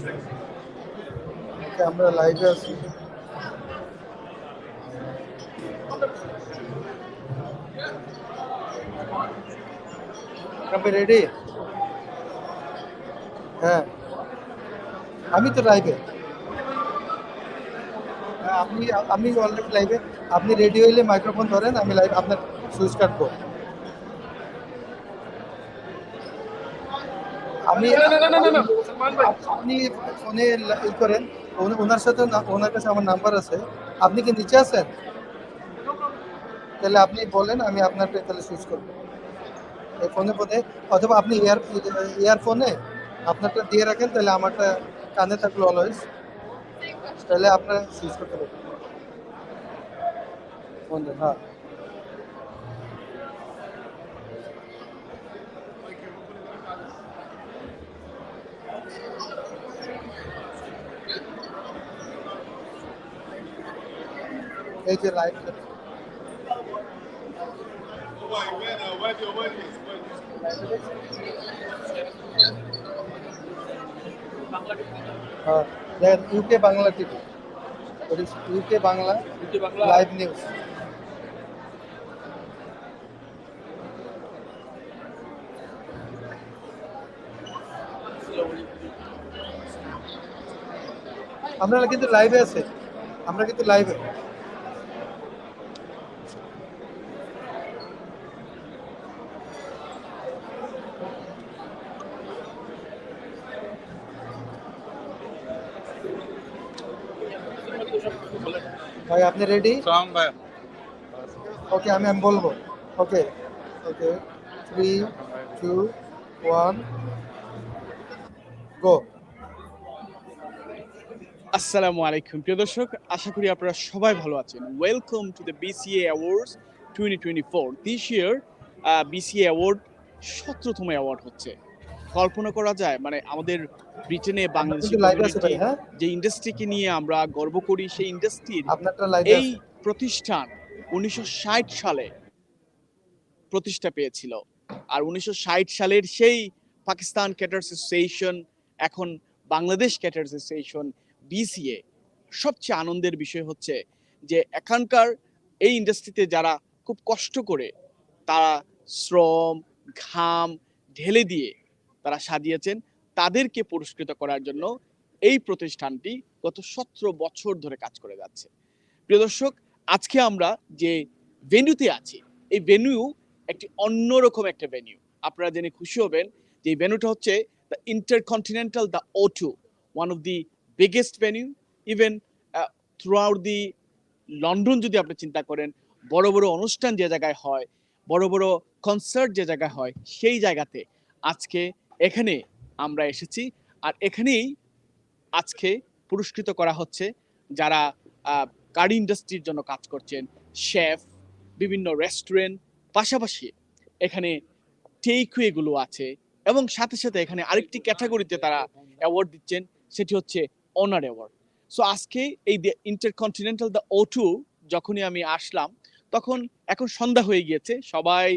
ওকে, আমরা লাইভে আছি। আপনি রেডি? হ্যাঁ, আমি তো লাইভে। হ্যাঁ, আপনি অলরেডি লাইভে। আপনি রেডি হইলে মাইক্রোফোন ধরেন, আমি লাইভ আপনার সুইচ কাটবো। আপনি আপনি ফোনে ই করেন, ওনার সাথে ওনার কাছে আমার নাম্বার আছে। আপনি কি নিচে আছেন? তাহলে আপনি বলেন, আমি আপনারটা তাহলে সুইচ করবো এই ফোনে, অথবা আপনি ইয়ারফোনে আপনারটা দিয়ে রাখেন, তাহলে আমারটা কানে থাকলো অলওয়েজ, তাহলে আপনার সুইচ করতে পারবেন ফোন। হ্যাঁ, এই যে লাইভ হ্যাঁ, দেখেন UK Bangla TV, UK Bangla live news. আপনারা কিন্তু লাইভে আছে, আমরা কিন্তু লাইভে। ভাই আপনি রেডি? ওকে, আমি বলবো। ওকে ওকে, 3, 2, 1, গো। আসসালামু আলাইকুম প্রিয় দর্শক, আশা করি আপনারা সবাই ভালো আছেন। Welcome to the BCA awards 2024। This year BCA award 17তম অ্যাওয়ার্ড হচ্ছে। কল্পনা করা যায়, মানে আমাদের ব্রিটেনে বাংলাদেশি কমিউনিটি যে ইন্ডাস্ট্রিকে নিয়ে আমরা গর্ব করি, সেই ইন্ডাস্ট্রির এই প্রতিষ্ঠান 1960 সালে প্রতিষ্ঠা পেয়েছিল। আর 1960 সালের সেই পাকিস্তান ক্যাটার্স অ্যাসোসিয়েশন, এখন বাংলাদেশ ক্যাটার্স অ্যাসোসিয়েশন বিসিএ। সবচেয়ে আনন্দের বিষয় হচ্ছে যে এখানকার এই ইন্ডাস্ট্রিতে যারা খুব কষ্ট করে, তারা শ্রম ঘাম ঢেলে দিয়ে তারা সাজিয়েছেন, তাদেরকে পুরস্কৃত করার জন্য এই প্রতিষ্ঠানটি গত 17 বছর ধরে কাজ করে যাচ্ছে। প্রিয় দর্শক, আজকে আমরা যে ভেন্যুতে আছি, এই ভেন্যু একটি অন্যরকম একটা ভেন্যু। আপনারা জেনে খুশি হবেন যে এই ভেন্যুটা হচ্ছে the intercontinental, the O2, one of the biggest venue. Even through out the London যদি আপনি চিন্তা করেন, বড় বড় অনুষ্ঠান যে জায়গায় হয়, বড় বড় কনসার্ট যে জায়গায় হয়, সেই জায়গাতে আজকে এখানে আমরা এসেছি। আর এখানেই আজকে পুরস্কৃত করা হচ্ছে যারা কারি ইন্ডাস্ট্রির জন্য কাজ করছেন, শেফ, বিভিন্ন রেস্টুরেন্ট, পাশাপাশি এখানে টেকওয়েগুলো আছে, এবং সাথে সাথে এখানে আরেকটি ক্যাটাগরিতে তারা অ্যাওয়ার্ড দিচ্ছেন, সেটি হচ্ছে অনার অ্যাওয়ার্ড। সো আজকে এই ইন্টারকন্টিনেন্টাল দ্য O2 যখনই আমি আসলাম, তখন এখন সন্ধ্যা হয়ে গিয়েছে, সবাই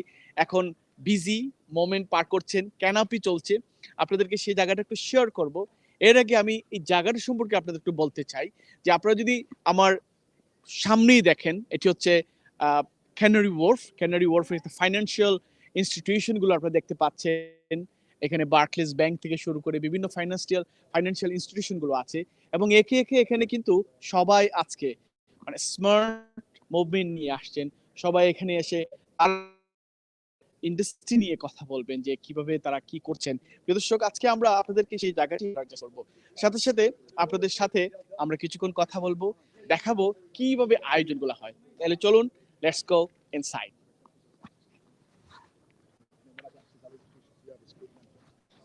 এখন বিজি মোমেন্ট পার করছেন, ক্যানাপি চলছে। আপনাদেরকে সেই জায়গাটা একটু শেয়ার করব। এর আগে আমি এই জায়গাটা সম্পর্কে আপনাদের একটু বলতে চাই যে আপনারা যদি আমার সামনেই দেখেন, এটি হচ্ছে ক্যানারি ওয়ার্ফ। ক্যানারি ওয়ার্ফের ফাইন্যান্সিয়াল ইনস্টিটিউশনগুলো আপনারা দেখতে পাচ্ছেন। এখানে বার্কলেস ব্যাংক থেকে শুরু করে বিভিন্ন ফাইন্যান্সিয়াল ইনস্টিটিউশনগুলো আছে, এবং একে একে এখানে কিন্তু সবাই আজকে মানে স্মার্ট মুভমেন্ট নিয়ে আসছেন। সবাই এখানে এসে ইন্ডাস্ট্রি নিয়ে কথা বলবেন যে কিভাবে তারা কি করছেন। প্রিয় দর্শক, আজকে আমরা আপনাদেরকে সেই জায়গাটি করব, সাথে সাথে আপনাদের সাথে আমরা কিছুক্ষণ কথা বলবো, দেখাবো কিভাবে আয়োজনগুলো হয়। তাহলে চলুন, let's go inside.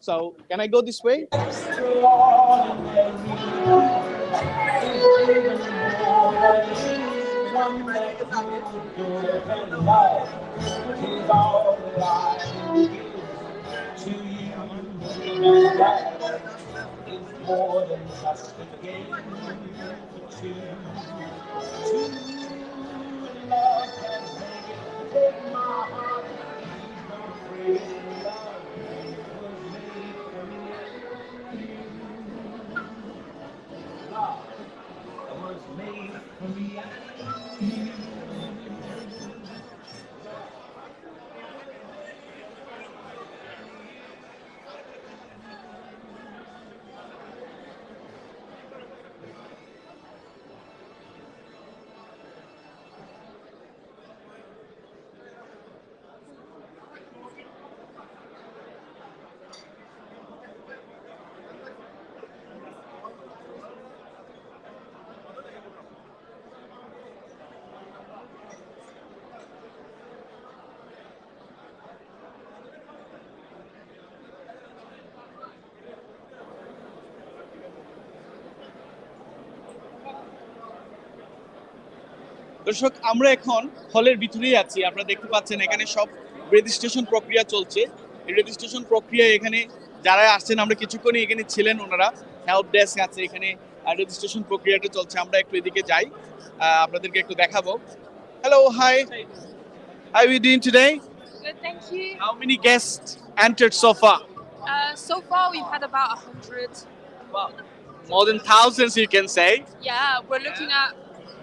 So, can I go this way? More than just a game for two. Love can make it, take my heart, please don't break it. Love was made for me. দর্শক আমরা এখন হলের ভিতরেই আছি, আপনারা দেখতে পাচ্ছেন এখানে সব রেজিস্ট্রেশন প্রক্রিয়া চলছে। এই রেজিস্ট্রেশন প্রক্রিয়া এখানে যারা আসছেন, আমরা কিছুক্ষণই এখানে ছিলেন, ওনারা হেল্প ডেস্ক আছে এখানে, রেজিস্ট্রেশন প্রক্রিয়াটা চলছে। আমরা একটু এদিকে যাই, আপনাদেরকে একটু দেখাবো। Hello, hi, how are you doing today? Good, thank you. How many guests entered so far? So far, we've had about 100. Wow, more than thousands, you can say. Yeah, we're looking at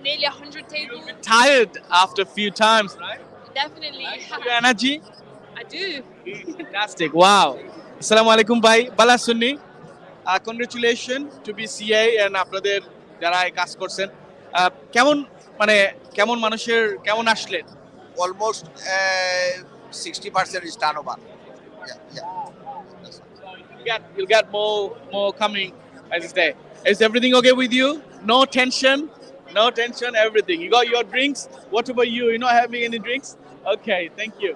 nearly 100 tables. Tired after a few times, right? Definitely. Your energy? I do. Fantastic. Wow. Assalamu alaikum bhai. Bala sunni. Congratulations to BCA and আপনাদের যারা এই কাজ করছেন। কেমন মানুষের কেমন আসলেন? Almost 60% is turnover. Yeah. You'll get more coming as I say. Is everything okay with you? No tension? No tension, everything. You got your drinks? What about you? You're not having any drinks? Okay, thank you.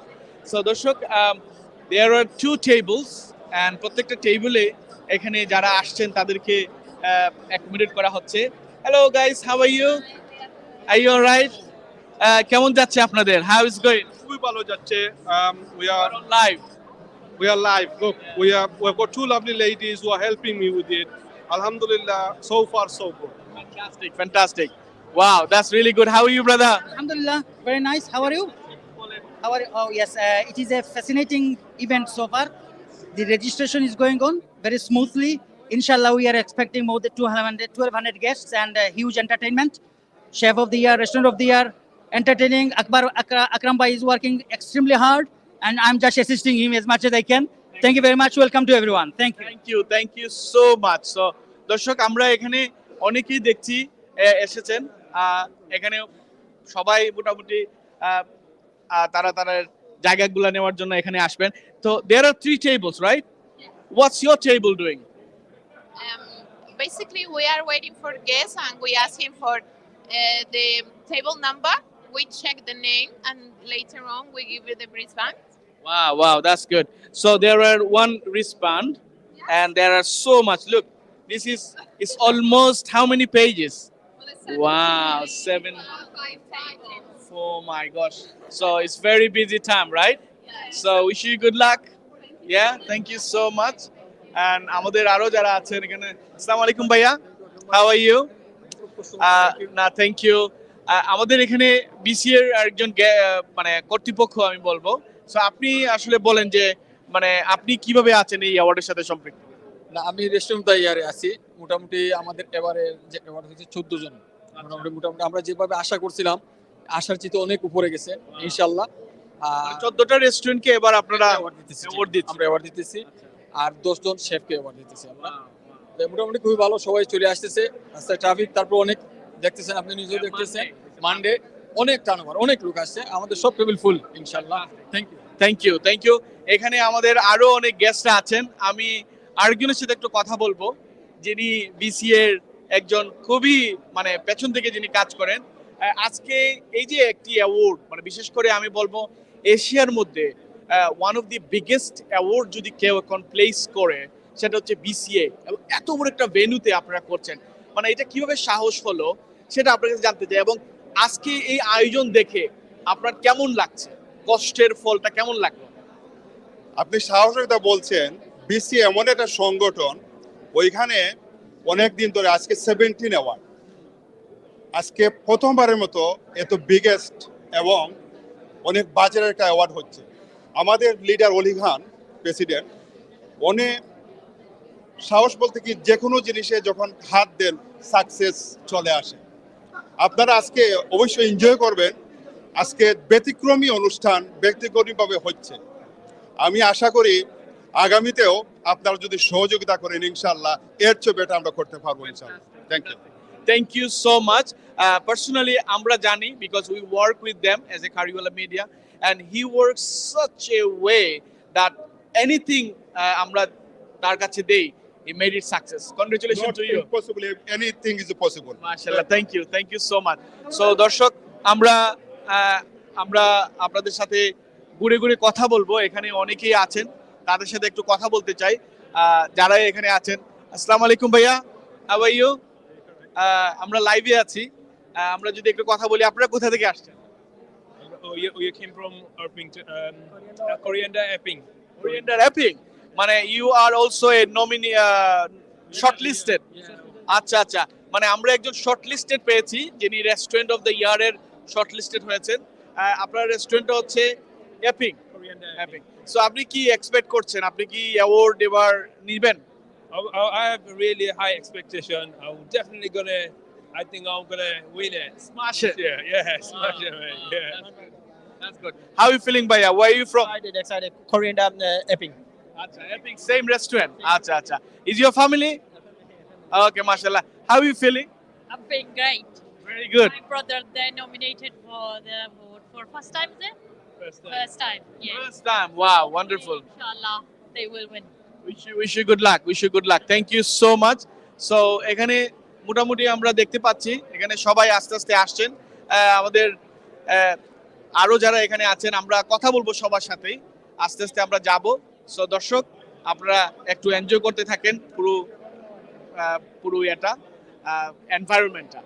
So দর্শক, there are 2 tables and প্রত্যেকটা টেবিলে এখানে যারা আসছেন তাদেরকে accommodate করা হচ্ছে। Hello guys, how are you? Are you all right? কেমন যাচ্ছে আপনাদের? How is going? খুবই ভালো যাচ্ছে। We You're are on live. Look, we've got 2 lovely ladies who are helping me with it. Alhamdulillah, so far so good. Fantastic. Wow, that's really good. How are you, brother? Alhamdulillah, very nice. How are you? How are you? Oh, yes. It is a fascinating event so far. The registration is going on very smoothly. Inshallah, we are expecting more than 1,200 guests and huge entertainment. Chef of the year, restaurant of the year, entertaining. Akram Bhai is working extremely hard, and I'm just assisting him as much as I can. Thank you very much. Welcome to everyone. Thank you. Thank you so much. So, দর্শক আমরা এখানে অনেকেই দেখছি এসেছেন, এখানে সবাই মোটামুটি তারা জায়গাগুলো নেওয়ার জন্য এখানে আসবেন। তো there are 3 tables, right? What's your table doing? Basically, we are waiting for guests and we ask him for the table number. We check the name and later on we give you the wristband. Wow, that's good. So there are 1 wristband and there are so much. Look, this is it's almost how many pages? Wow, 7. Oh my gosh. So it's very busy time, right? So wish you good luck. Yeah, thank you so much. And আমাদের আরো যারা আছেন এখানে, আসসালামু আলাইকুম ভাইয়া, how are you? না, thank you. আমাদের এখানে বিসিএর একজন কর্তৃপক্ষ আমি বলবো। সো আপনি আসলে বলেন যে আপনি কিভাবে আছেন এই অ্যাওয়ার্ডের সাথে সম্পৃক্ত? না, আমি রেস্টুরেন্ট তৈরি আছি। মোটামুটি আমাদের এবারে যে অ্যাওয়ার্ড হয়েছে 14 জন। মোটামুটি আমরা যেভাবে আশা করছিলাম আশার চেয়ে অনেক উপরে গেছে ইনশাআল্লাহ। 14টা রেস্টুরেন্টকে এবার আপনারা অ্যাওয়ার্ড দিতেছি আর 10 জন শেফকে অ্যাওয়ার্ড দিতেছি আমরা। মোটামুটি খুবই ভালো, সবাই চলে আসতেছে। রাস্তায় ট্রাফিক, তারপর অনেক দেখতেছেন, আপনি নিজেও দেখতেছেন মানডে অনেক টার্নওভার, অনেক লোক আসছে, আমাদের সব টেবিল ফুল ইনশাআল্লাহ। Thank you. এখানে আমাদের আরো অনেক গেস্টরা আছেন, আমি আরেকজনের সাথে একটু কথা বলবো যিনি বিসিএর একজন খুবই পেছন থেকে যিনি কাজ করেন। আজকে এই যে একটি অ্যাওয়ার্ড, বিশেষ করে আমি বলবো এশিয়ার মধ্যে one of the biggest award যদি কেউ এখন প্লেস করে সেটা হচ্ছে বিসিএ, এবং এত বড় একটা ভেন্যুতে আপনারা করছেন, এটা কিভাবে সাহস হলো সেটা আপনার কাছে জানতে চাই। এবং আজকে এই আয়োজন দেখে আপনার কেমন লাগছে, কষ্টের ফলটা কেমন লাগলো? আপনি সাহসিকতা বলছেন, বিসি এমন একটা সংগঠন, ওইখানে অনেক দিন ধরে আজকে 17 অ্যাওয়ার্ড, আজকে প্রথমবারের মতো এত বিগেস্ট এবং অনেক বাজারের একটা অ্যাওয়ার্ড হচ্ছে। আমাদের লিডার অলি খান প্রেসিডেন্ট, অনেক সাহস বলতে কি যে কোনো জিনিসে যখন হাত দেন সাকসেস চলে আসে। আপনারা আজকে অবশ্যই এনজয় করবেন। আজকে ব্যতিক্রমী অনুষ্ঠান ব্যক্তিগতভাবে হচ্ছে। আমি আশা করি আগামীতেও আপনারা যদি সহযোগিতা করেন ইনশাআল্লাহ এর চেয়ে বেটার আমরা করতে পারবো ইনশাআল্লাহ। Thank you so much. Personally, আমরা জানি because we work with them as a Kariwala Media, and he works such a way that anything আমরা তার কাছে দেই, he made it success. Congratulations to you. Impossible, anything is possible. MashaAllah, thank you so much. So দর্শক, আমরা আপনাদের সাথে ঘুরে ঘুরে কথা বলবো। এখানে অনেকেই আছেন, তাদের সাথে একটু কথা বলতে চাই যারা এখানে আছেন। আসসালামু আলাইকুম ভাইয়া, হাউ আর ইউ? আমরা লাইভে আছি। আমরা যদি একটু কথা বলি, আপনারা কোথা থেকে আসছেন? We came from Coriander Epping. Coriander Epping, মানে you are also a nominee shortlisted. আচ্ছা আচ্ছা, মানে আমরা একজন শর্টলিস্টেড পেয়েছি যিনি রেস্টুরেন্ট অফ দ্য ইয়ার এর শর্টলিস্টেড হয়েছেন। আপনার রেস্টুরেন্টটা হচ্ছে এপিং। এপিং। সো আপনি কি এক্সপেক্ট করছেন, আপনি কি অ্যাওয়ার্ড এবার নেবেন? I have really high expectation. I'm definitely I think I'm gonna win it. Smash it. Yeah, smash it, man. Yeah. That's good. How are you feeling, Bhaiya? Where are you from? Excited. Coriander Epping. Acha, Epping, same restaurant. Acha, acha. Is your family? Okay, mashallah. How are you feeling? I'm feeling great. Very good. My brother, they're nominated for the award for first time there? First time, yeah. First time. Wow, wonderful. Inshallah, they will win. Wish you good luck. Wish you good luck. Thank you so much. So, এখানে মোটামুটি আমরা দেখতে পাচ্ছি এখানে সবাই আস্তে আস্তে আসছেন। আমাদের আরো যারা এখানে আছেন আমরা কথা বলবো সবার সাথেই, আস্তে আস্তে আমরা যাব। সো দর্শক, আপনারা একটু এনজয় করতে থাকেন পুরো এটা এনভায়রনমেন্টটা।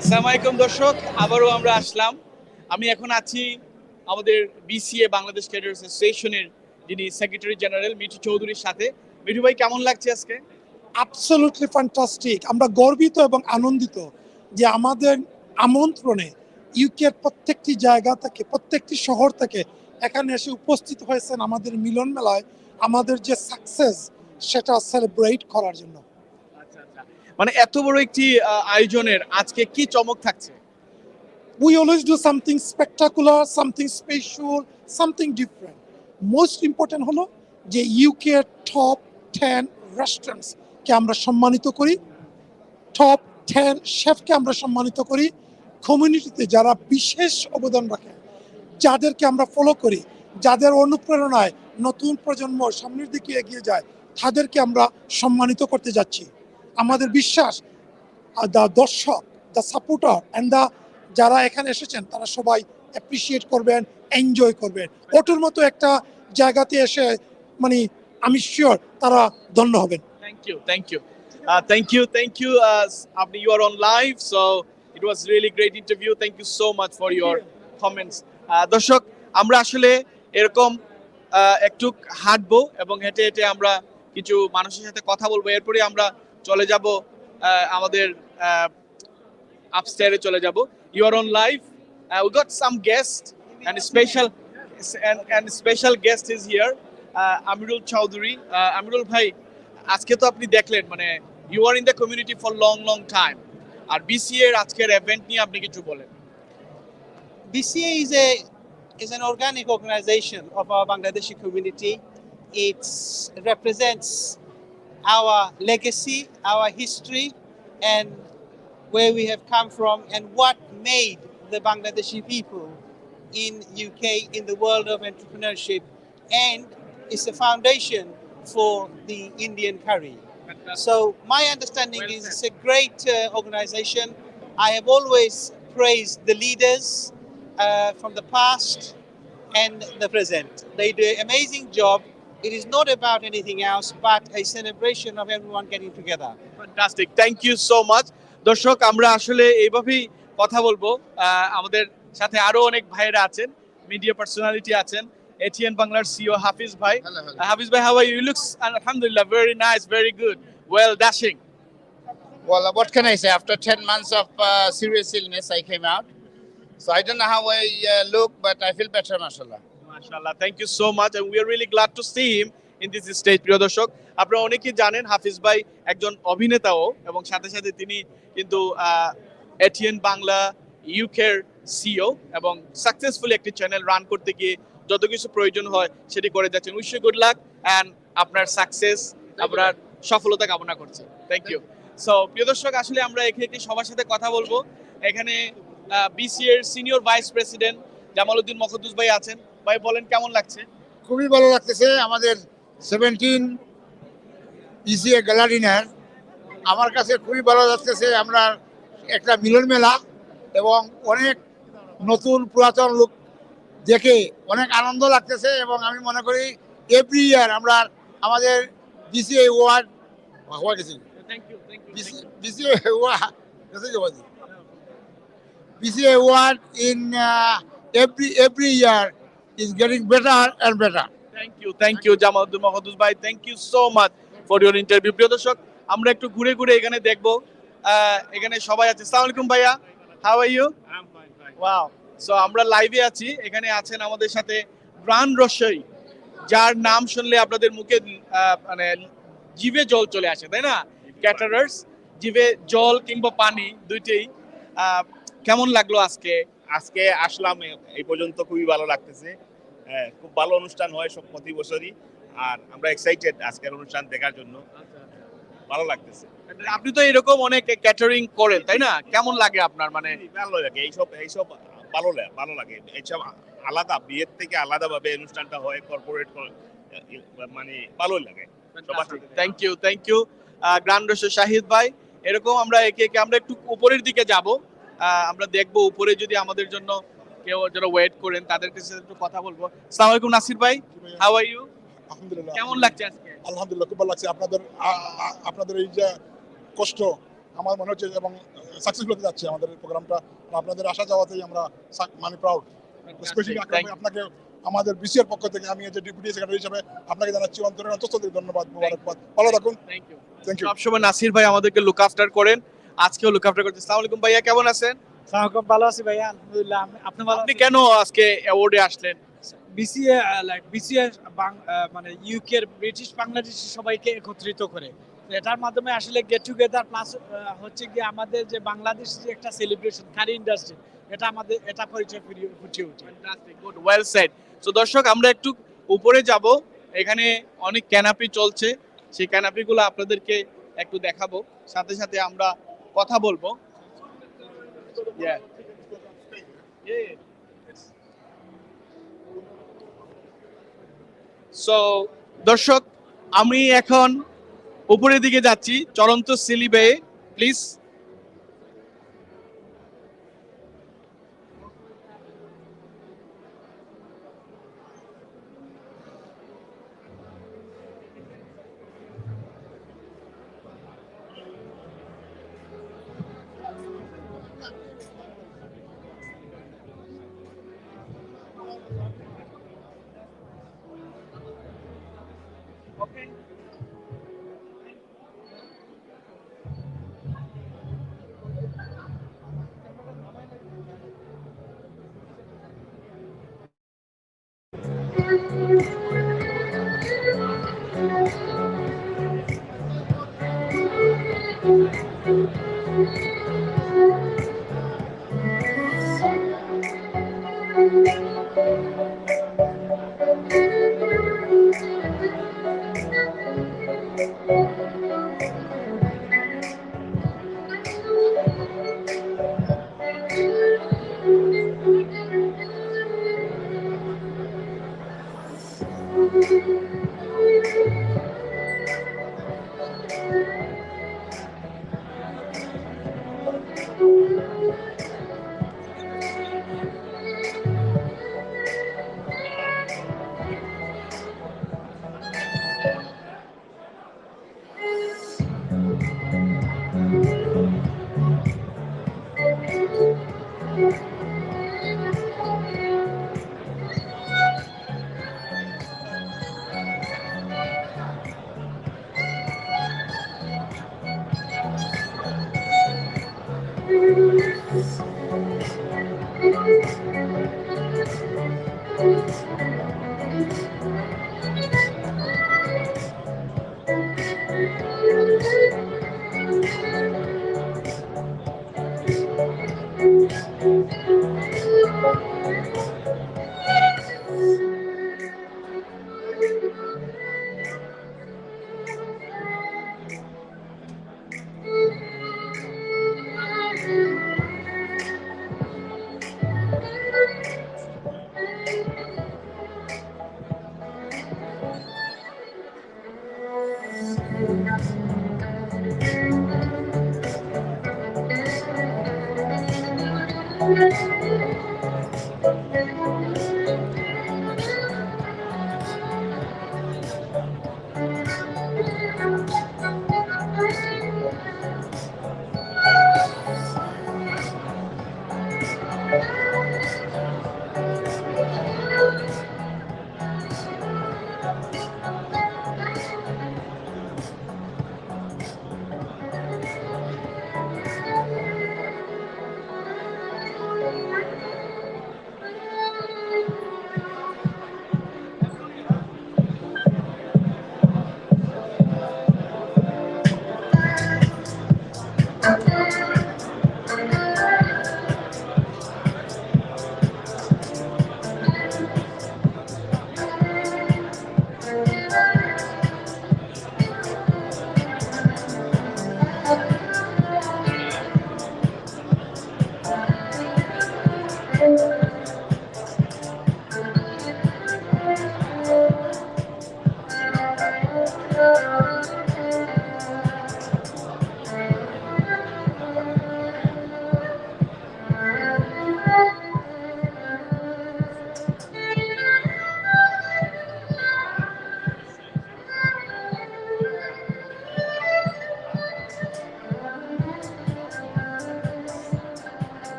আসসালামু আলাইকুম দর্শক, আবারও আমরা আসলাম। আমি এখন আছি আমাদের বিসিএ বাংলাদেশ ক্যাডার অ্যাসোসিয়েশনের যিনি সেক্রেটারি জেনারেল মিঠু চৌধুরীর সাথে। মিঠু ভাই, কেমন লাগছে আজকে? Absolutely fantastic. আমরা গর্বিত এবং আনন্দিত যে আমাদের আমন্ত্রণে ইউকের প্রত্যেকটি জায়গা থেকে, প্রত্যেকটি শহর থেকে এখানে এসে উপস্থিত হয়েছেন আমাদের মিলন মেলায় আমাদের যে সাকসেস সেটা সেলিব্রেট করার জন্য। মানে এত বড় একটি আয়োজনের আজকে কি চমক থাকছে? We always do something spectacular, something special, something different. Most important হলো যে ইউকে টপ 10 রেস্টুরেন্টস কে আমরা সম্মানিত করি, টপ 10 শেফকে আমরা সম্মানিত করি, কমিউনিটিতে যারা বিশেষ অবদান রাখে, যাদেরকে আমরা ফলো করি, যাদের অনুপ্রেরণায় নতুন প্রজন্ম সামনের দিকে এগিয়ে যায়, তাদেরকে আমরা সম্মানিত করতে যাচ্ছি। আমাদের বিশ্বাস দ্য দর্শক, দ্য সাপোর্টার অ্যান্ড দ্য যারা এখানে এসেছেন তারা সবাই অ্যাপ্রিসিয়েট করবেন, এনজয় করবেন। ওটার মতো একটা জায়গাতে এসে মানে আমি শিওর তারা ধন্য হবেন। Thank you. Abni, you are on live, so it was really great interview. Thank you so much for your comments. দর্শক, আমরা আসলে এরকম একটু হাঁটবো এবং হেঁটে হেঁটে আমরা কিছু মানুষের সাথে কথা বলবো, এরপরে আমরা চলে যাব আমাদের আপস্টেয়ারে চলে যাব। You are on live, we got some guest and special and special guest is here, Amirul Chowdhury. Amirul ভাই, আজকে তো আপনি দেখলেন মানে you are in the community for long time, আর বিসিএ এর আজকের ইভেন্ট নিয়ে আপনি কিছু বলেন। BCA is an organic organization of our Bangladeshi community. It represents our legacy, our history, and where we have come from, and what made the Bangladeshi people in UK in the world of entrepreneurship, and it's a foundation for the Indian curry. So my understanding is it's a great organization. I have always praised the leaders from the past and the present. They do an amazing job. It is not about anything else but a celebration of everyone getting together. Fantastic. Thank you so much. দর্শক, আমরা আসলে এইভাবেই কথা বলবো। আমাদের সাথে আরো অনেক ভাইরা আছেন, মিডিয়া পার্সোনালিটি আছেন। এটিএন বাংলার সিও হাফিজ ভাই। হাফিজ ভাই, how are you? You looks alhamdulillah very nice, very good. Well, dashing. Well, what can I say? After 10 months of serious illness, I came out. So I don't know how I look, but I feel better, mashallah. মাশাআল্লাহ, thank you so much, and we are really glad to see him in this stage. প্রিয় দর্শক, আপনারা অনেকেই জানেন হাফিজ ভাই একজন অভিনেতাও, এবং সাথে সাথে তিনি কিন্তু এটিএন বাংলা ইউকের সিও, এবং সাকসেসফুলি একটি চ্যানেল রান করতে গিয়ে যত কিছু প্রয়োজন হয় সেটি করে যাচ্ছেন। Wish you good luck and আপনার সাকসেস, আপনার সফলতা কামনা করছি। Thank you. সো প্রিয় দর্শক, আসলে আমরা এখানে সবার সাথে কথা বলবো। এখানে বিসিএ এর senior vice president Jamaluddin Makhdus ভাই আছেন। ভাই বলেন, কেমন লাগছে? খুবই ভালো লাগতেছে। আমাদের 17 বিসিএ গালা ডিনার আমার কাছে খুবই ভালো লাগতেছে। আমরা একটা মিলন মেলা এবং অনেক নতুন পুরাতন লোক দেখে অনেক আনন্দ লাগতেছে, এবং আমি মনে করি এভরি ইয়ার আমরা আমাদের BCA award BCA award in every year is getting better and better. Thank you Jamaluddin Makhdus ভাই, thank you so much for your interview. প্রিয় দর্শক, আমরা একটু ঘুরে ঘুরে এখানে দেখবো। এখানে সবাই আছে। আসসালামু আলাইকুম ভাইয়া, how are you? Wow. So আমরা লাইভে আছি, এখানে আছেন আমাদের সাথে গ্রান্ড রসাই, যার নাম শুনলে আপনাদের মুখে মানে জিভে জল চলে আসে, তাই না? ক্যাটারার্স, জিভে জল কিংবা পানি দুইটাই। কেমন লাগলো আজকে? আজকে আসলাম, এই পর্যন্ত খুবই ভালো লাগতেছে। খুব ভালো অনুষ্ঠান হয় সব প্রতি বছরই, আর আমরা এক্সাইটেড আজকের অনুষ্ঠান দেখার জন্য। ভালো লাগতেছে। আপনি তো এরকম অনেক ক্যাটারিং করেন, তাই না? কেমন লাগে আপনার? মানে ভালো লাগে এইসব ভালো লাগে এইসব আলাদা, বিয়ের থেকে আলাদাভাবে অনুষ্ঠানটা হয়, কর্পোরেট মানে ভালোই লাগে। থ্যাংক ইউ গ্রান্ড রসাই শাহিদ ভাই। এরকম আমরা একে একে আমরা একটু উপরের দিকে যাব, আমরা দেখবো উপরে যদি আমাদের জন্য কেউ যারা ওয়েট করেন তাদের কাছে একটু কথা বলবো। আসসালামু আলাইকুম নাসির ভাই, হাউ আর ইউ? আলহামদুলিল্লাহ। কেমন লাগছে আজকে? আলহামদুলিল্লাহ, খুব ভালো লাগছে। আপনাদের এই যে কষ্ট আমার মনে হচ্ছে এবং সাকসেসফুল হতে যাচ্ছে আমাদের প্রোগ্রামটা। আপনাদের আসা যাওয়াতেই আমরা মানে প্রাউড। স্পেশালি আপনাকে আমাদের বিসিএর পক্ষ থেকে আমি যে ডেপুটি সেক্রেটারি হিসেবে আপনাকে জানাচ্ছি অন্তরের অন্তঃস্থল ধন্যবাদ, মোবারকবাদ। ভালো থাকুন। Thank you. সবসময় নাসির ভাই আমাদেরকে লুক আফটার করেন, আজকেও লুক আফটার করতে। আসসালামু আলাইকুম ভাইয়া, কেমন আছেন? খুব ভালো আছি ভাইয়া, আলহামদুলিল্লাহ। আপনি ভালো? আপনি কেন আজকে অ্যাওয়ার্ডে আসলেন? বিসিএ বিসিএ মানে ইউকের ব্রিটিশ বাংলাদেশি সবাইকে একত্রিত করে, এটার মাধ্যমে আসলে গেট টুগেদার প্লাস হচ্ছে কি আমাদের যে বাংলাদেশি যে একটা সেলিব্রেশন কারি ইন্ডাস্ট্রি, এটা আমাদের এটা পরিচয় ফুটিয়ে ওঠে। Fantastic, good, well said. So দর্শক, আমরা একটু উপরে যাব, এখানে অনেক ক্যানাপি চলছে, সেই ক্যানাপিগুলো আপনাদেরকে একটু দেখাবো, সাথে সাথে আমরা কথা বলবো। সো দর্শক, আমি এখন উপরের দিকে যাচ্ছি, চলন্ত সিলি বে, please.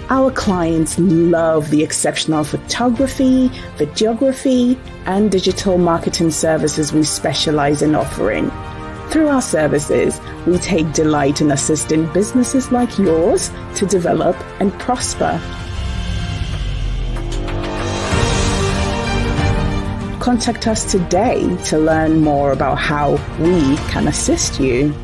Our clients love the exceptional photography, videography, and digital marketing services we specialize in offering. Through our services, we take delight in assisting businesses like yours to develop and prosper. Contact us today to learn more about how we can assist you.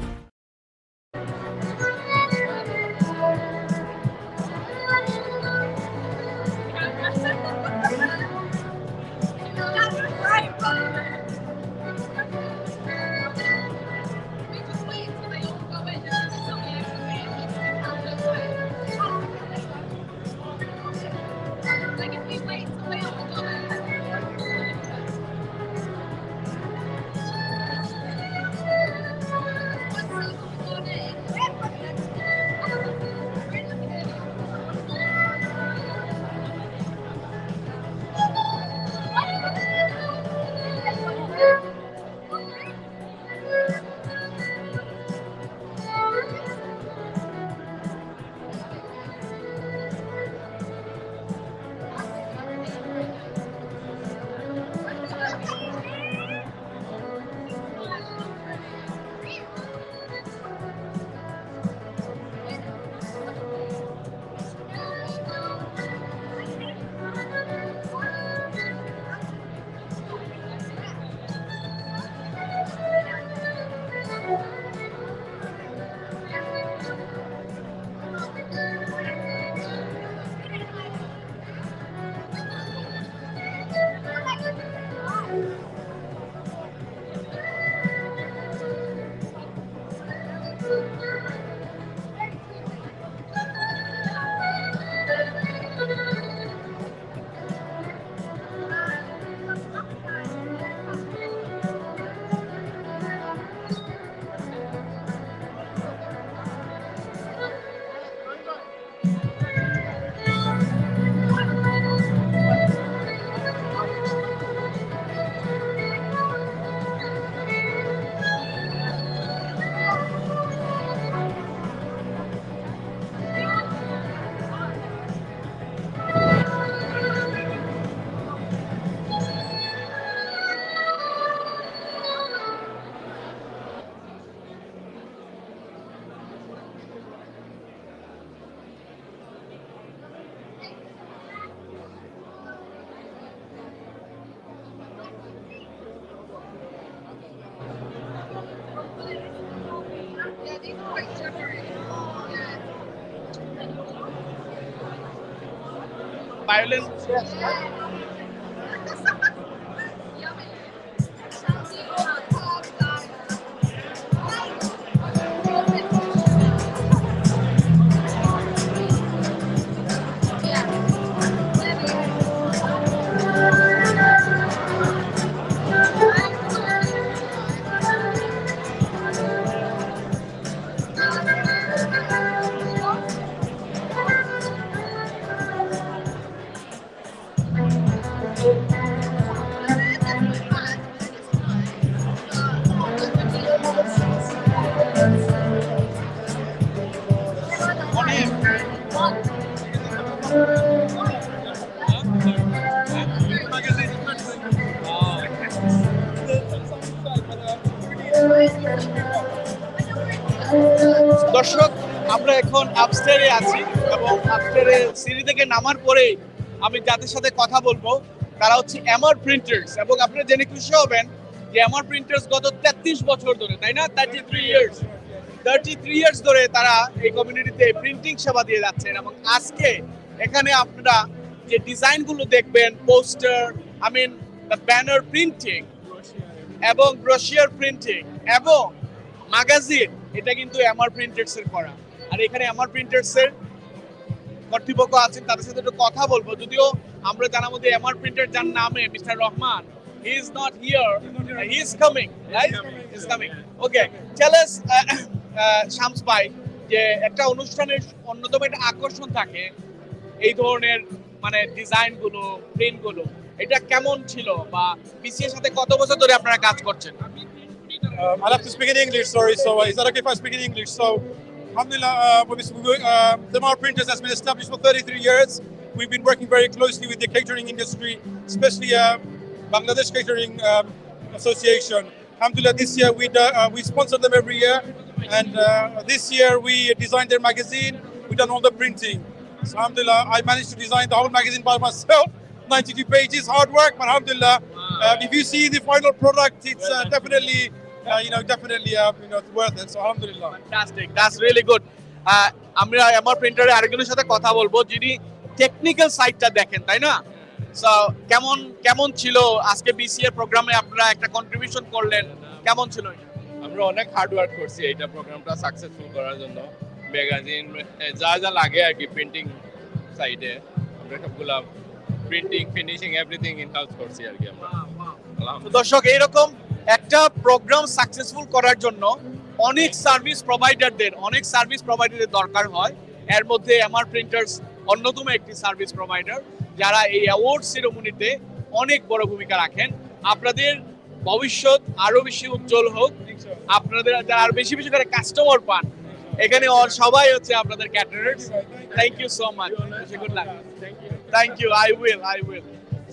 Violence. দর্শক, আমরা এখন আপস্টেয়ারে আছি এবং আপস্টেয়ারে সিঁড়ি থেকে নামার পরে আমি যাদের সাথে কথা বলবো তারা হচ্ছে এমআর প্রিন্টার্স, এবং আপনারা জেনে খুশি হবেন যে এমআর প্রিন্টার্স গত 33 বছর ধরে, তাই না, 33 ইয়ার্স ধরে তারা এই কমিউনিটিতে প্রিন্টিং সেবা দিয়ে যাচ্ছেন। এবং আজকে এখানে আপনারা যে ডিজাইনগুলো দেখবেন, পোস্টার, ব্যানার প্রিন্টিং এবং ব্রোশিয়ার প্রিন্টিং এবং ম্যাগাজিন, এটা কিন্তু এমআর প্রিন্টার্স এর করা। আর এখানে এমআর প্রিন্টার্স এর কর্তৃপক্ষ আছেন, তাদের সাথে একটু কথা বলবো। যদিও আমরা জানার মধ্যে এমআর প্রিন্টার যার নামে mister Rahman, he is not here, he is coming, right? He is coming. Okay, tell us, Shams ভাই, যে একটা অনুষ্ঠানের অন্যতম একটা আকর্ষণ থাকে এই ধরনের ডিজাইন গুলো, প্রিন্ট গুলো, এটা কেমন ছিল বা বিসিএ এর সাথে কত বছর ধরে আপনারা কাজ করছেন? I'll have to speak in English, sorry. So is that okay if I speak in English? So Alhamdulillah, Thamar Printers has been established for 33 years. We've been working very closely with the catering industry, especially Bangladesh Catering Association. Alhamdulillah, this year we sponsor them every year, and this year we designed their magazine. We've done all the printing. So alhamdulillah, I managed to design the whole magazine by myself. 92 pages, hard work, but alhamdulillah, if you see the final product, it's definitely, worth it. So alhamdulillah. Fantastic. That's really good. আমরা আমার প্রিন্টারে আরেকজনের সাথে কথা বলবো যিনি technical সাইডটা দেখেন, তাই না? সো কেমন ছিল আজকে বিসিএ প্রোগ্রামে আপনারা একটা কন্ট্রিবিউশন করলেন, কেমন ছিল? আমরা অনেক হার্ড ওয়ার্ক করছি এইটা প্রোগ্রামটা সাকসেসফুল করার জন্য। ম্যাগাজিন যা লাগে আর কি, প্রিন্টিং সাইডে আমরা সবগুলা printing, finishing, everything in house করছি আর কি আমরা। দর্শক, এইরকম একটা প্রোগ্রাম সাকসেসফুল করার জন্য অনেক সার্ভিস প্রোভাইডারের দরকার হয়। এর মধ্যে আমার প্রিন্টার্স অন্যতম একটি সার্ভিস প্রোভাইডার, যারা এই অ্যাওয়ার্ড সেরেমনিতে অনেক বড় ভূমিকা রাখেন। আপনাদের ভবিষ্যৎ আরো বেশি উজ্জ্বল হোক, আপনাদের আরো বেশি করে কাস্টমার পান। এখানে সবাই হচ্ছে আপনাদের caterers. Thank you so much, good luck. Thank you, I will.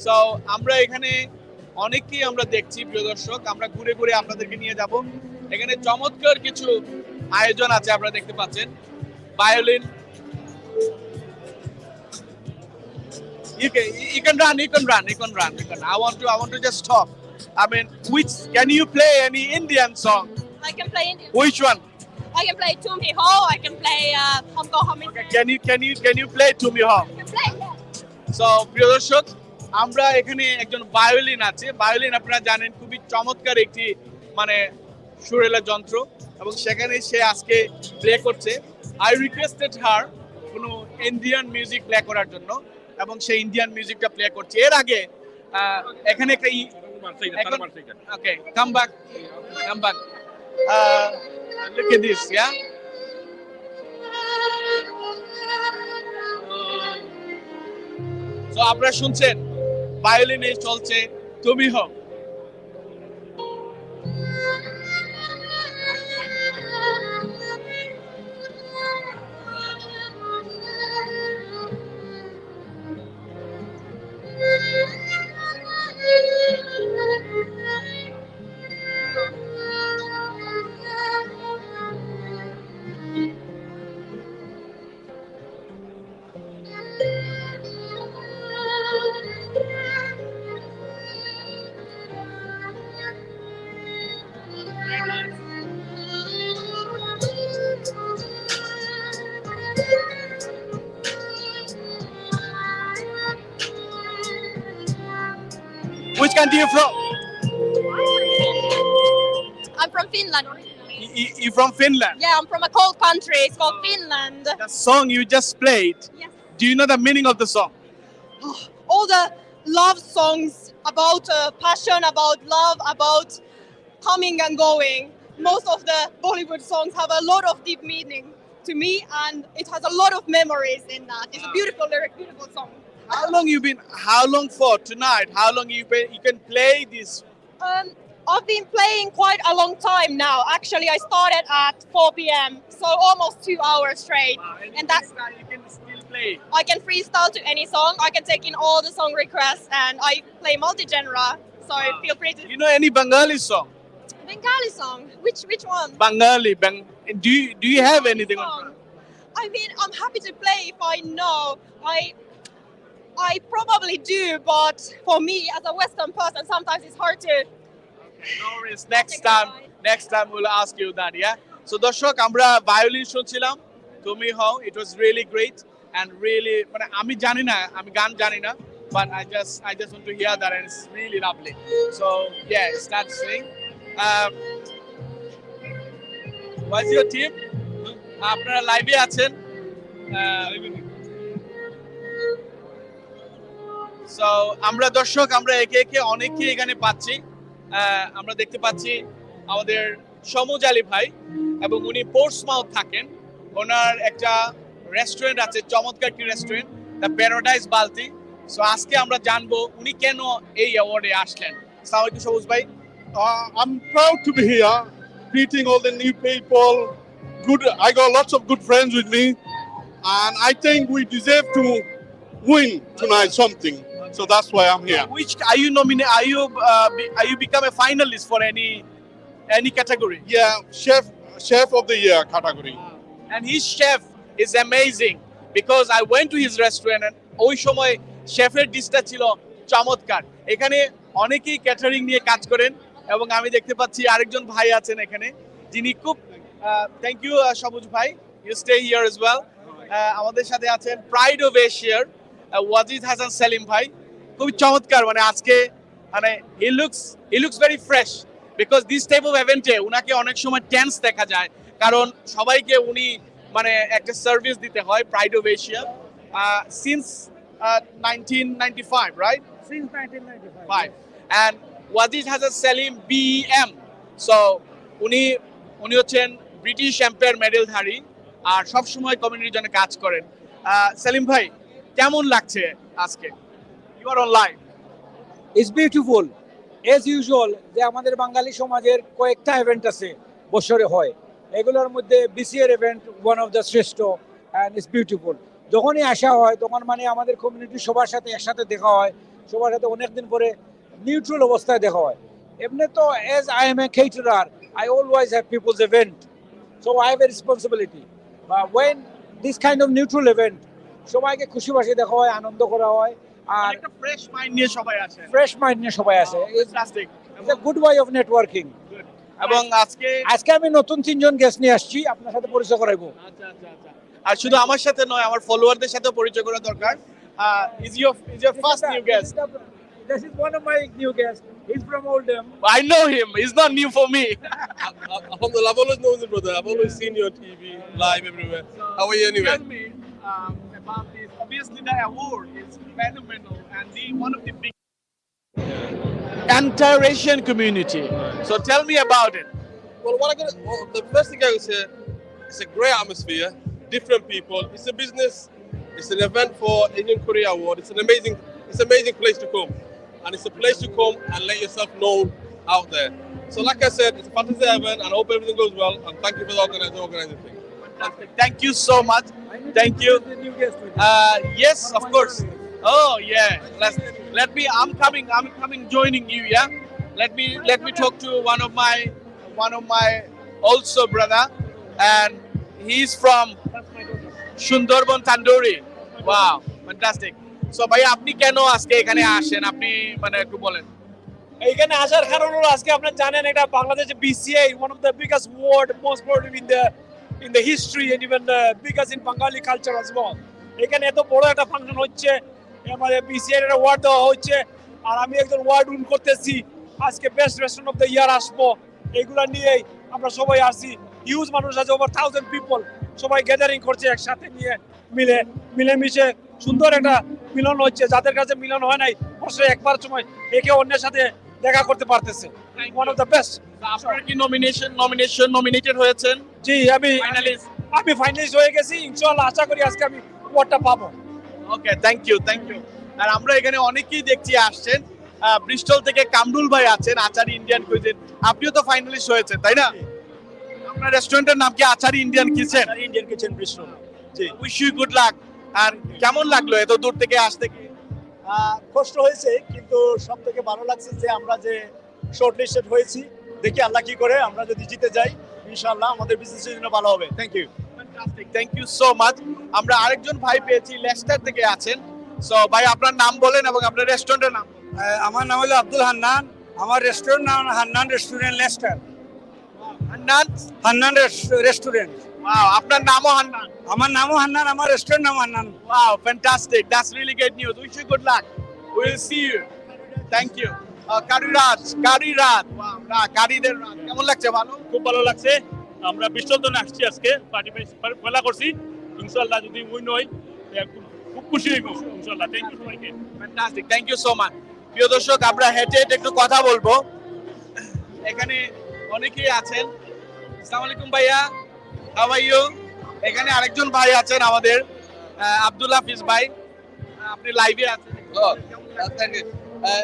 So আমরা এখানে অনেককেই আমরা দেখছি প্রিয় দর্শক, আমরা ঘুরে ঘুরে আপনাদেরকে নিয়ে যাব। এখানে চমৎকার কিছু আয়োজন আছে, আপনারা দেখতে পাচ্ছেন। Violin, you can run. I want to just talk. I mean, can you play any Indian song? I can play Indian. Which one? I can play Tum Hi Ho. I can play Humko Hummin. Can you play To Me Ho? I can play. Yeah. So, প্রিয় দর্শক, আমরা এখানে একজন violin আছে। Violin আপনারা জানেন খুবই চমৎকার একটি মানে সুরেলা যন্ত্র, এবং সেখানে সে আজকে প্লে করছে। আই রিকোয়েস্টেড হার কোনো ইন্ডিয়ান মিউজিক প্লে করার জন্য, এবং সে ইন্ডিয়ান মিউজিকটা প্লে করছে। এর আগে এখানে একটা okay come back look at this, yeah. So আপনারা শুনছেন ভায়োলিনে চলছে তুমি হও। Which country are you from? I'm from Finland. You from Finland? Yeah, I'm from a cold country. It's called Finland. The song you just played, Yes. do you know the meaning of the song? All the love songs about passion, about love, about coming and going. Most of the Bollywood songs have a lot of deep meaning to me, and it has a lot of memories in that. It's a beautiful lyric, beautiful song. How long for tonight? How long you can play this? I've been playing quite a long time now. Actually, I started at 4 p.m., so almost 2 hours straight. And that's you can still play. I can freestyle to any song. I can take in all the song requests, and I play multi-genre. So feel free to. You know any Bengali song? Bengali song? Which one? Bengali. Do you have anything on? I mean, I'm happy to play if I know. I probably do, but for me as a Western person, sometimes it's hard to. No worries. Next time we'll ask you that, yeah? So দর্শক, আমরা violin শুনছিলাম তুমি হও। It was really great and really মানে আমি জানি না, আমি গান জানি না, but I just want to hear that, and it's really lovely. So yeah, start singing. What's your team? আপনারা লাইভে আছেন। So আমরা দর্শক, আমরা একে একে অনেককে এখানে পাচ্ছি। আমরা দেখতে পাচ্ছি আমাদের সমুজ আলী ভাই, এবং উনি পোর্টসমাউথ থাকেন। ওনার একটা রেস্টুরেন্ট আছে, চমৎকার একটি রেস্টুরেন্ট, দ্য প্যারাডাইস বালতি। সো আজকে আমরা জানবো উনি কেন এই অ্যাওয়ার্ডে আসলেন। আসসালামু আলাইকুম সবুজ ভাই। I'm proud to be here, greeting all the new people good. I got lots of good friends with me, and I think we deserve to win tonight something. So that's why I'm here. Which are you nominated? Are you become a finalist for any category? Yeah, chef of the year category. And his chef is amazing because I went to his restaurant and ওই সময় শেফের ডিশটা ছিল চমৎকার। এখানে অনেকেই catering নিয়ে কাজ করেন এবং আমি দেখতে পাচ্ছি আরেকজন ভাই আছেন এখানে যিনি খুব থ্যাংক ইউ সবুজ ভাই, you stay here as well. আমাদের সাথে আছেন প্রাইড অফ এশিয়ার ওয়াজিদ হাসান সেলিম ভাই, খুব চমৎকার। মানে আজকে মানে he looks very fresh because this type of ইভেন্টে উনাকে অনেক সময় টেন্স দেখা যায় কারণ সবাইকে উনি মানে একটা সার্ভিস দিতে হয় pride of Asia since 1995, right? Since 1995. And Wajid Hasan Salim BEM. So উনি হচ্ছেন ব্রিটিশ এম্পায়ার মেডেলধারী আর সব সময় কমিউনিটির জন্য কাজ করেন। সেলিম ভাই কেমন লাগছে আজকে? You are on live. It's beautiful as usual. যে আমাদের বাঙালি সমাজের কয়েকটা ইভেন্ট আছে বছরে হয়, এগুলোর মধ্যে বিসিএর ইভেন্ট ওয়ান অফ দ্য শ্রেষ্ঠ অ্যান্ড ইটস বিউটিফুল। যখনই আসা হয় তখন মানে আমাদের কমিউনিটির সবার সাথে একসাথে দেখা হয়, সবার সাথে অনেকদিন পরে নিউট্রাল অবস্থায় দেখা হয়। এমনি তো age I M A কেটারার I always have people's event, so I have a responsibility. But when this kind of neutral event, সবাইকে খুশি বাসি দেখা হয়, আনন্দ করা হয় আর একটা ফ্রেশ মাইন্ড নিয়ে সবাই আসে। ফ্রেশ মাইন্ড নিয়ে সবাই আসে। It's a good way of networking. এবং আজকে আমি নতুন 3 জন গেস্ট নিয়ে আসছি, আপনার সাথে পরিচয় করাইবো। আচ্ছা। আর শুধু আমার সাথে নয়, আমার ফলোয়ারদের সাথে পরিচয় করা দরকার। Is your first new guest? This is one of my new guests. He's from Oldham. I know him. He's not new for me. Alhamdulillah, I've always known you, brother. I've always seen you on TV, live everywhere. How are you anyway? Tell me about this. Obviously, the award is phenomenal and one of the big entire Asian community. So tell me about it. Well, the first thing I would say, it's a great atmosphere, different people. It's a business. It's an event for Indian Korea Award. It's an amazing place to come. And it's a place to come and let yourself known out there. So like I said, it's a fantasy event and I hope everything goes well. And thank you for the organizing thing. Fantastic. Thank you so much. Thank you. Yes, of course. Oh yeah. I'm coming joining you, yeah? Let me talk to one of my also brother, and he's from Sundarban Tandoori. Wow, fantastic. So ভাই আপনি কেন আজকে এখানে আসেন, আপনি মানে একটু বলেন। এখানে আসার কারণ হলো আজকে আপনারা জানেন এটা বাংলাদেশে BCA one of the biggest award, most important in the history and even the biggest in Bengali culture as well. এখানে এত বড় একটা ফাংশন হচ্ছে, আমাদের BCA এর অ্যাওয়ার্ড দেওয়া হচ্ছে আর আমি একজন অ্যাওয়ার্ড উইন করতেছি। আজকে বেস্ট রেস্টুরেন্ট অফ দ্য ইয়ার আসবো, এগুলা নিয়েই আমরা সবাই আসি। হিউজ মানুষ আছে, ওভার 1000 পিপল, সবাই গ্যাদারিং করছে একসাথে নিয়ে মিলেমিশে সুন্দর একটা মিলন হচ্ছে। যাদের কাছে মিলন হয় নাই বছরে একবার সময় একে অন্যের সাথে দেখা করতে পারতেছে। One of the best. আপনারা কি নমিনেটেড হয়েছেন? জি, আমি ফাইনালিস্ট হয়ে গেছি। ইনশাআল্লাহ আশা করি আজকে আমি অ্যাওয়ার্ডটা পাবো। ওকে, থ্যাংক ইউ। আর আমরা এখানে অনেকেই দেখছি আসছেন। ব্রিস্টল থেকে কামরুল ভাই আছেন, আচারি ইন্ডিয়ান কুইজিন। আপনিও তো ফাইনালিস্ট হয়েছেন, তাই না? আপনার রেস্টুরেন্টের নাম কি Achari Indian kitchen? Indian kitchen Bristol. জি, উইশ ইউ গুড লাক। আর কেমন লাগলো এত দূর থেকে আসতে? কষ্ট হয়েছে, কিন্তু সব থেকে ভালো লাগছে যে আমরা যে শর্ট লিস্টেড হয়েছি। দেখি আল্লাহ কি করে, আমরা যদি জিতে যাই ইনশাআল্লাহ আমাদের বিজনেসের জন্য ভালো হবে। Thank you. Fantastic, thank you so much. আমরা আরেকজন ভাই পেয়েছি, লেস্টার থেকে আছেন। সো ভাই আপনার নাম বলেন এবং আপনার রেস্টুরেন্টের নাম। আমার নাম হলো আব্দুল হান্নান, আমার রেস্টুরেন্ট নাম Hannan restaurant Leicester. Hannan restaurant. Wow, আপনার নামও হান্নান? আমার নামও হান্নান, আমার রেস্টুরেন্ট নাম Hannan. Wow, fantastic, that's really great news. Wish you good luck. We will see you. Thank you. কারিরাত। ওয়াও, কারিদের রাত কেমন লাগছে? ভালো, খুব ভালো লাগছে। আমরা ব্রিস্টল থেকে আসছি আজকে, খেলা করছি। ইনশাআল্লাহ যদি উইন হই খুব খুশি হইব ইনশাআল্লাহ। থ্যাংক ইউ সবাইকে। Fantastic, thank you so much. প্রিয় দর্শক, আমরা হেঁটে একটু কথা বলবো। এখানে অনেকেই আছেন। আসসালামু আলাইকুম ভাইয়া, হাউ আর ইউ? এখানে আরেকজন ভাই আছেন আমাদের, আব্দুল হাফিজ ভাই। আপনি লাইভে আছেন।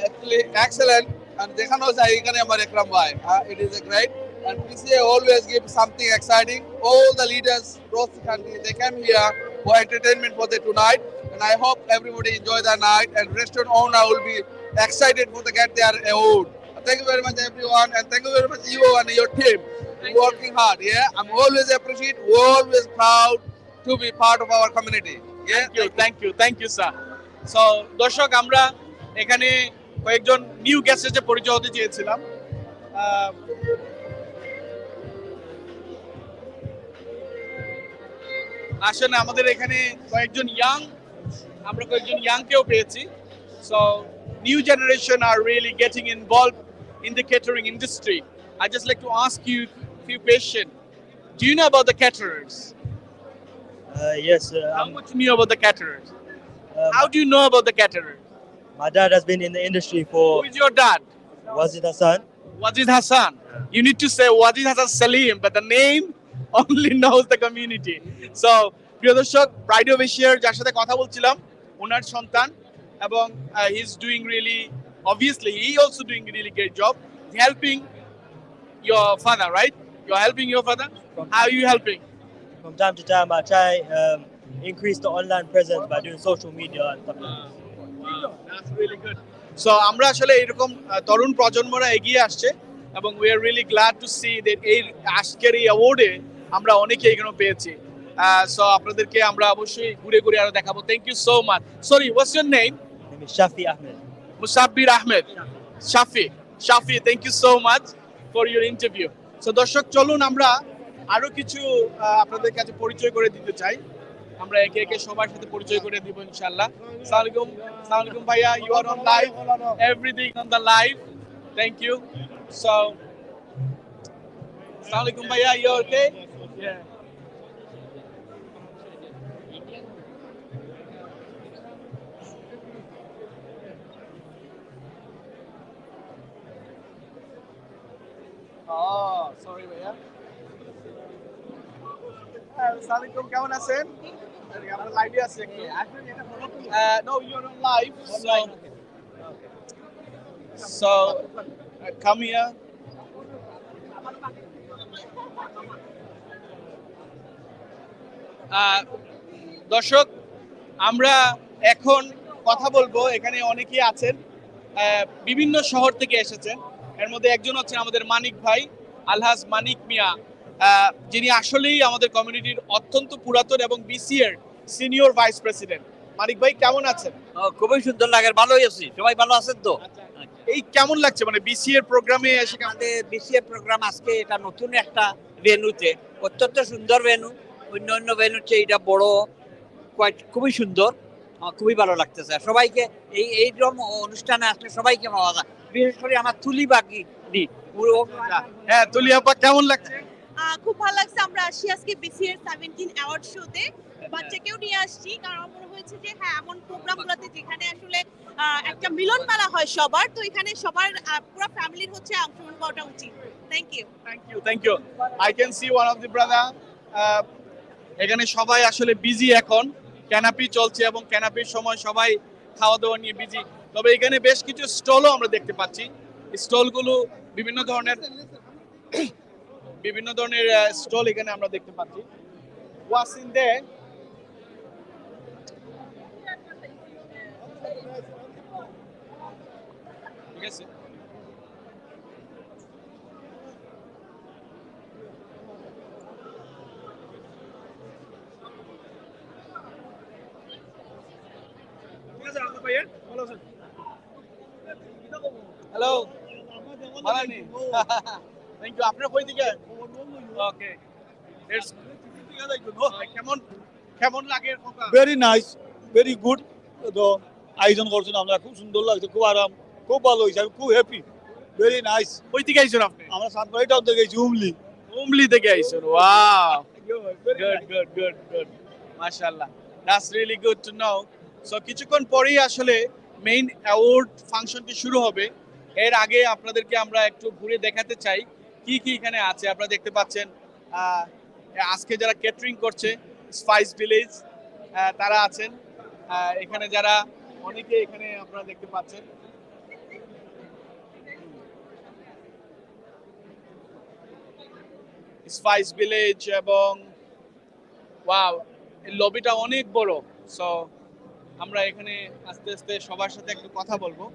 Actually excellent, and দেখানো যায় এখানে আমার একরাম ভাই। It is a great And PCA always gives something exciting. All the leaders across the country, they come here for entertainment for the tonight. And I hope everybody enjoy the night. And restaurant owner will be excited for to get their award. Thank you very much, everyone, and thank you very much, you and your team. Working hard. Yeah, I'm always appreciate, always proud to be part of our community. Yeah, thank you, sir. So, দর্শক আমরা এখানে কয়েকজন new গেস্টের যে পরিচয় হতে চেয়েছিলাম। আসলে আমাদের এখানে কয়েকজন ইয়াংকেও পেয়েছি। So, new generation are really getting involved in the catering industry. I just like to ask you a few questions. Do you know about the caterers? Yes. How much you know about the caterers? How do you know about the caterers? My dad has been in the industry for. Who is your dad? Wazid Hassan. Wazid Hassan. You need to say Wazid Hassan Salim, but the name only knows the community. So, প্রিয় দর্শক, pride of এশিয়ার যার সাথে কথা বলছিলাম, ওনার সন্তান, এবং he is doing really, obviously he also doing really great job helping your father, right? You're helping your father. How are you helping? From time to time, I try increase the online presence by doing social media and stuff like that. Wow, that's really good. So আমরা আসলে এরকম তরুণ প্রজন্মরা এগিয়ে আসছে, এবং we are really glad to see that এই আজকের এই অ্যাওয়ার্ডে আমরা অনেকে এখানে পেয়েছি। So আপনাদেরকে আমরা অবশ্যই ঘুরে ঘুরে আরো দেখাবো। Thank you so much. Sorry, what's your name? My name is Shafi Ahmed. Musabbir Ahmed. Shafi, thank you so much for your interview. So দর্শক, চলুন আমরা আরো কিছু আপনাদের কাছে পরিচয় করে দিতে চাই। আমরা একে একে সবার সাথে পরিচয় করে দিব ইনশাআল্লাহ। আসসালামু আলাইকুম ভাইয়া, you are on live, everything on the live. Thank you. So আসসালামু আলাইকুম ভাইয়া, you okay? Yeah. Oh, sorry ভাইয়া। আসসালামু আলাইকুম, কেমন আছেন? আমরা লাইভে আছি একটু। No, you're on live. So come here. দর্শক, আমরা এখন কথা বলবো, এখানে অনেকেই আছেন বিভিন্ন শহর থেকে এসেছেন। এর মধ্যে একজন হচ্ছেন আমাদের মানিক ভাই, আলহাজ মানিক মিয়া, যিনি আসলেই আমাদের কমিউনিটির অত্যন্ত পুরাতন এবং বিসিএর সিনিয়র ভাইস প্রেসিডেন্ট। মানিক ভাই, কেমন আছেন? খুবই সুন্দর লাগে, ভালোই আছি। সবাই ভালো আছেন তো? এই কেমন লাগছে মানে বিসিএর প্রোগ্রামে এসে? আমাদের বিসিএর প্রোগ্রাম আজকে এটা নতুন একটা ভেন্যুতে, অত্যন্ত সুন্দর ভেন্যু, অন্য ভেন্যুর চেয়ে এটা বড়, খুবই সুন্দর, খুবই ভালো লাগতেছে। সবাইকে এইরকম অনুষ্ঠানে আসলে সবাইকে পাওয়া যায়, বিশেষ করে আমার তুলি বাকি। হ্যাঁ, তুলি আপা, কেমন লাগছে? খুব ভালো লাগছে। আমরা আসি আজকে বিসিএর 17 অ্যাওয়ার্ড শোতে, বাচ্চাকেও নিয়ে আসছি, কারণ আমার মনে হয়েছে যে হ্যাঁ, এমন প্রোগ্রামগুলোতে যেখানে আসলে একটা মিলন মেলা হয় সবার, তো এখানে সবার পুরো ফ্যামিলির হচ্ছে অংশগ্রহণ করাটা উচিত। Thank you. I can see one of the brother. এখানে সবাই আসলে বিজি এখন, ক্যানাপি চলছে এবং ক্যানাপির সময় সবাই খাওয়া দাওয়া নিয়ে বিজি। তবে এখানে বেশ কিছু স্টলও আমরা দেখতে পাচ্ছি। স্টলগুলো বিভিন্ন ধরনের স্টল এখানে আমরা দেখতে পাচ্ছি। What's in there? ঠিক আছে। Hello, thank you. আপনার কই দিকে? ওকে, কেমন লাগে? Very nice, very good. তো আয়োজন করছেন, আমরা খুব সুন্দর লাগছে, খুব আরাম, খুব ভালো হয়েছে, আমি খুব হ্যাপি, ভেরি নাইস। কই থেকে আইছেন আপনি? আমরা সাতবাড়ি টাউন থেকে আইছি, হুমলি থেকে আইছেন। ওয়াও, গুড, মাশাআল্লাহ, that's really good to know. So কিছুক্ষণ পরেই আসলে মেইন অ্যাওয়ার্ড ফাংশনটি শুরু হবে। এর আগে আপনাদেরকে আমরা একটু ঘুরে দেখাতে চাই কি কি এখানে আছে। আপনারা দেখতে পাচ্ছেন আজকে যারা ক্যাটারিং করছে, স্পাইস ভিলেজ, তারা আছেন এখানে, যারা অনেকে এখানে আপনারা দেখতে পাচ্ছেন। স্পাইস ভিলেজ এবং ওয়াও এই লবিটা অনেক বড়। সো আমরা এখানে আস্তে আস্তে সবার সাথে একটু কথা বলবো।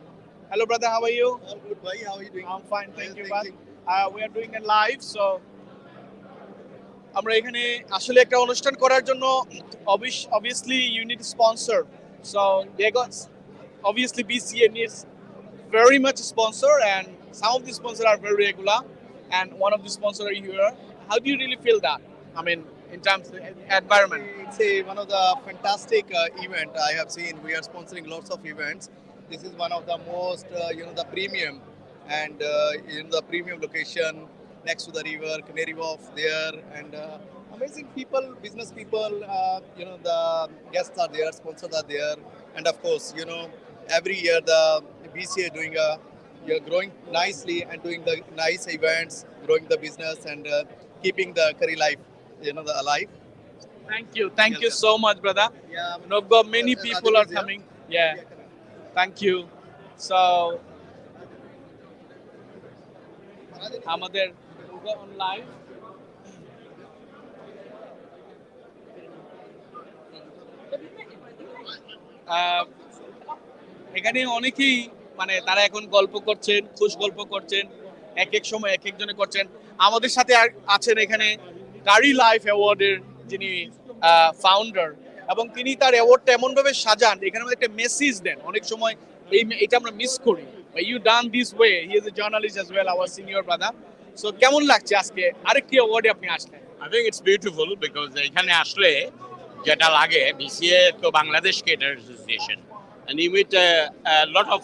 Hello brother, how are you? I'm good, bhai. How are you doing? I'm fine, thank you. We are doing a live, so আমরা এখানে আসলে একটা অনুষ্ঠান করার জন্য obviously you need a sponsor. So they got obviously BCA needs very much sponsor, and some of the sponsors are very regular, and one of the sponsors are here. How do you really feel that? I mean, in terms of the environment. It's one of the fantastic event I have seen. We are sponsoring lots of events. This is one of the most, the premium and the premium location next to the river, Canary Wharf there, and amazing people, business people. The guests are there, sponsors are there, and of course, every year the BCA doing growing nicely and doing the nice events, growing the business and keeping the curry life, alive. Thank you so much, brother. Yeah, many people are coming. Yeah, thank you. So, আমাদের on live. এখানে অনেকেই মানে তারা এখন গল্প করছেন, খুশ গল্প করছেন, এক এক সময় এক একজনে করছেন। আমাদের সাথে আছেন এখানে কারি লাইফ অ্যাওয়ার্ডের যিনি ফাউন্ডার, এবং তিনি তার অ্যাওয়ার্ডটা এমনভাবে সাজান, এখানে আমাদের একটা মেসেজ দেন। অনেক সময় এটা আমরা মিস করি। You done this way, he is a journalist as well, our senior brother. So কেমন লাগছে আজকে আরেকটি অ্যাওয়ার্ডে আপনি আসলেন? I think it's beautiful because এখানে আসলে যেটা লাগে, BCA তো Bangladesh Caterers Association, and you meet a lot of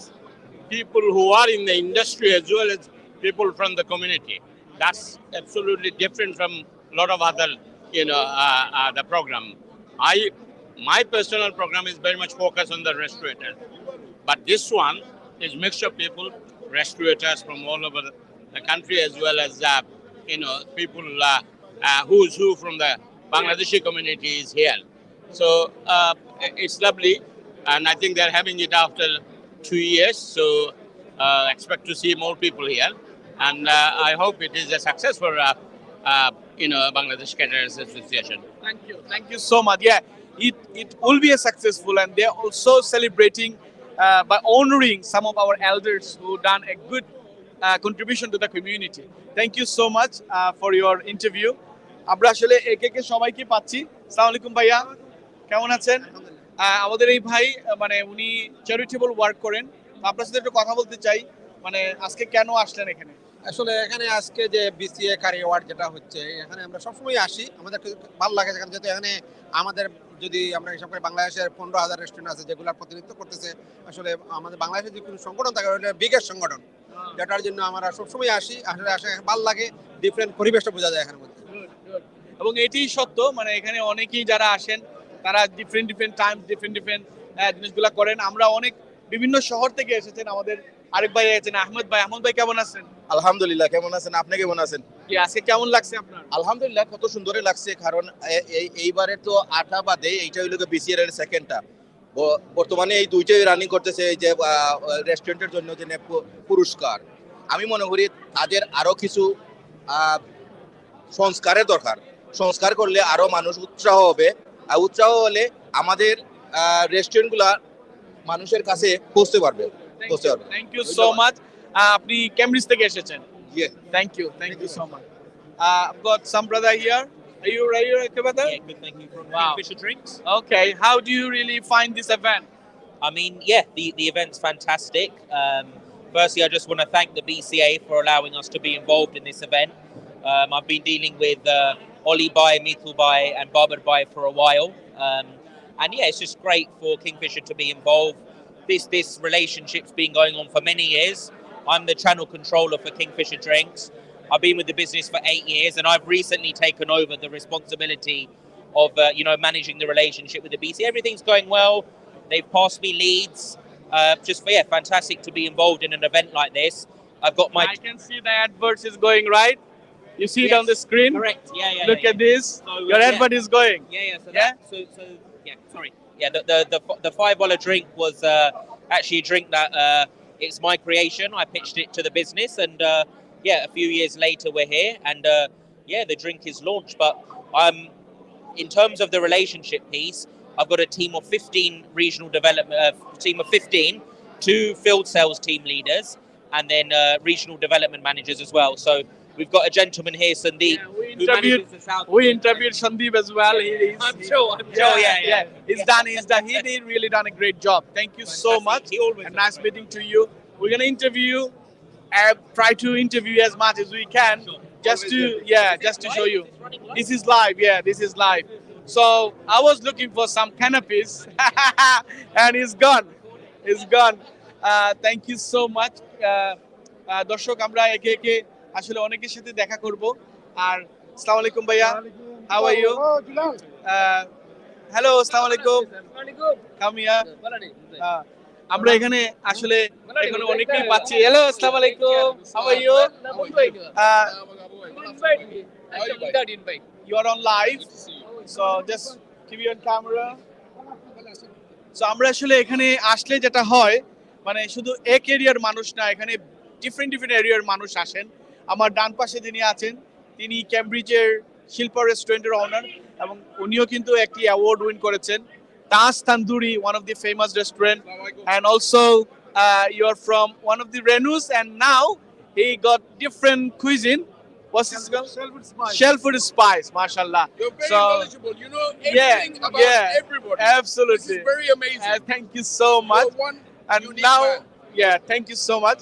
people who are in the industry as well as people from the community. That's absolutely different from a lot of other, the program. My personal program is very much focused on the restaurator, but this one is mixture of people, restaurators from all over the country as well as people who's who from the Bangladeshi community is here. So it's lovely, and I think they're having it after 2 years. So expect to see more people here, and I hope it is a success for Bangladesh Caterers Association. Thank you so much. Yeah, it will be a successful, and they're also celebrating by honoring some of our elders who done a good contribution to the community. Thank you so much for your interview. আমরা আসলে একে সবাইকে পাচ্ছি। আসসালামু আলাইকুম ভাইয়া, কেমন আছেন? আমাদের এই ভাই মানে উনি চ্যারিটেবল ওয়ার্ক করেন। আপনার সাথে একটু কথা বলতে চাই, মানে আজকে কেন আসলেন এখানে? আসলে এখানে আজকে যে BCA কারি অ্যাওয়ার্ড যেটা হচ্ছে, এখানে আমরা সবসময় আসি, আমাদের ভালো লাগে যেহেতু এখানে আমাদের যদি আমরা হিসাব করি বাংলাদেশের 15,000 রেস্টুরেন্ট আছে যেগুলো প্রতিনিধিত্ব করতেছে। আসলে আমাদের বাংলাদেশে যে কোনো সংগঠন থাকে ওটা বিগেস্ট সংগঠন, যেটার জন্য আমরা সবসময় আসি। আসলে ভালো লাগে, ডিফারেন্ট পরিবেশটা বোঝা যায় এখানের মধ্যে। এবং এটাই সত্য, মানে এখানে অনেকেই যারা আসেন তারা ডিফারেন্ট টাইম ডিফারেন্ট জিনিসগুলো করেন। আমরা অনেক বিভিন্ন শহর থেকে এসেছেন। আমাদের আরেক ভাই আছেন আহমেদ ভাই। আহমেদ ভাই কেমন আছেন? আলহামদুলিল্লাহ, কেমন আছেন? আপনি কেমন আছেন? আজকে কেমন লাগছে আপনার? আলহামদুলিল্লাহ, কত সুন্দরই লাগছে, কারণ এইবারে তো 8টা বাদে এইটা হইল BCA এর সেকেন্ডটা। বর্তমানে এই দুইটাই রানিং করতেছে, এই যে রেস্টুরেন্টের জন্য যে পুরস্কার। আমি মনে করি তাদের আরো কিছু সংস্কারের দরকার। সংস্কার করলে আরো মানুষ উৎসাহ হবে, আর উৎসাহ হলে আমাদের রেস্টুরেন্টগুলা মানুষের কাছে পৌঁছতে পারবে। Thank you so much. আপনি ক্যামব্রিজ থেকে এসেছেন? Thank you so much. I've got some brother here. Are you ready, brother? Yeah, good, thank you. From Kingfisher Drinks. Okay, how do you really find this event? I mean, yeah, the event's fantastic. Firstly, I just want to thank the BCA for allowing us to be involved in this event. I've been dealing with Oli Bai, Mithul Bai and Babar Bai for a while. And yeah, it's just great for Kingfisher to be involved. This relationship's been going on for many years. I'm the channel controller for Kingfisher Drinks. I've been with the business for 8 years, and I've recently taken over the responsibility of managing the relationship with the BCA. Everything's going well. They've passed me leads. Fantastic to be involved in an event like this. I've got my. I can see the adverts is going right. You see it on the screen. Correct. Yeah. Look at this. So, your advert is going. The $5 drink was actually a drink that it's my creation. I pitched it to the business, and a few years later we're here, and yeah, the drink is launched. But in terms of the relationship piece, I've got a team of 15 regional development, team of 15, 2 field sales team leaders, and then regional development managers as well. So we've got a gentleman here, Sandeep. We interviewed Sandeep as well. I'm sure. Yeah. He's done. He did really done a great job. Thank you so much. And nice meeting to you. We're gonna interview. Try to interview as much as we can, just to show you. This is live. Yeah, this is live. So I was looking for some canapes, and it's gone. Thank you so much. দর্শক আমরা একে একে আসলে অনেকের সাথে দেখা করব। আর আসসালামু আলাইকুম ভাইয়া, হাউ আর ইউ? হ্যালো, আসসালামু আলাইকুম। Come here. আমরা এখানে আসলে এখানে অনেকেই পাচ্ছি। হ্যালো, আসসালামু আলাইকুম, how are you? You are on live, so just keep you on camera. So আমরা আসলে এখানে আসলে যেটা হয়, মানে শুধু এক এরিয়ার মানুষ না, এখানে ডিফারেন্ট এরিয়ার মানুষ আসেন। আমার ডান পাশে যিনি আছেন তিনি ক্যামব্রিজের শিল্পা রেস্টুরেন্টের ওনার, এবং উনিও কিন্তু একটি অ্যাওয়ার্ড উইন করেছেন। তাজ tandoori, one of the famous restaurant, and also you are from one of the Renus, and now he got different cuisine. What's his name? Shellfood Spice, mashallah. You're very So, knowledgeable. You know everything about everybody. Absolutely. This is very amazing. Thank you so much. You're one And unique now, man. thank you so much.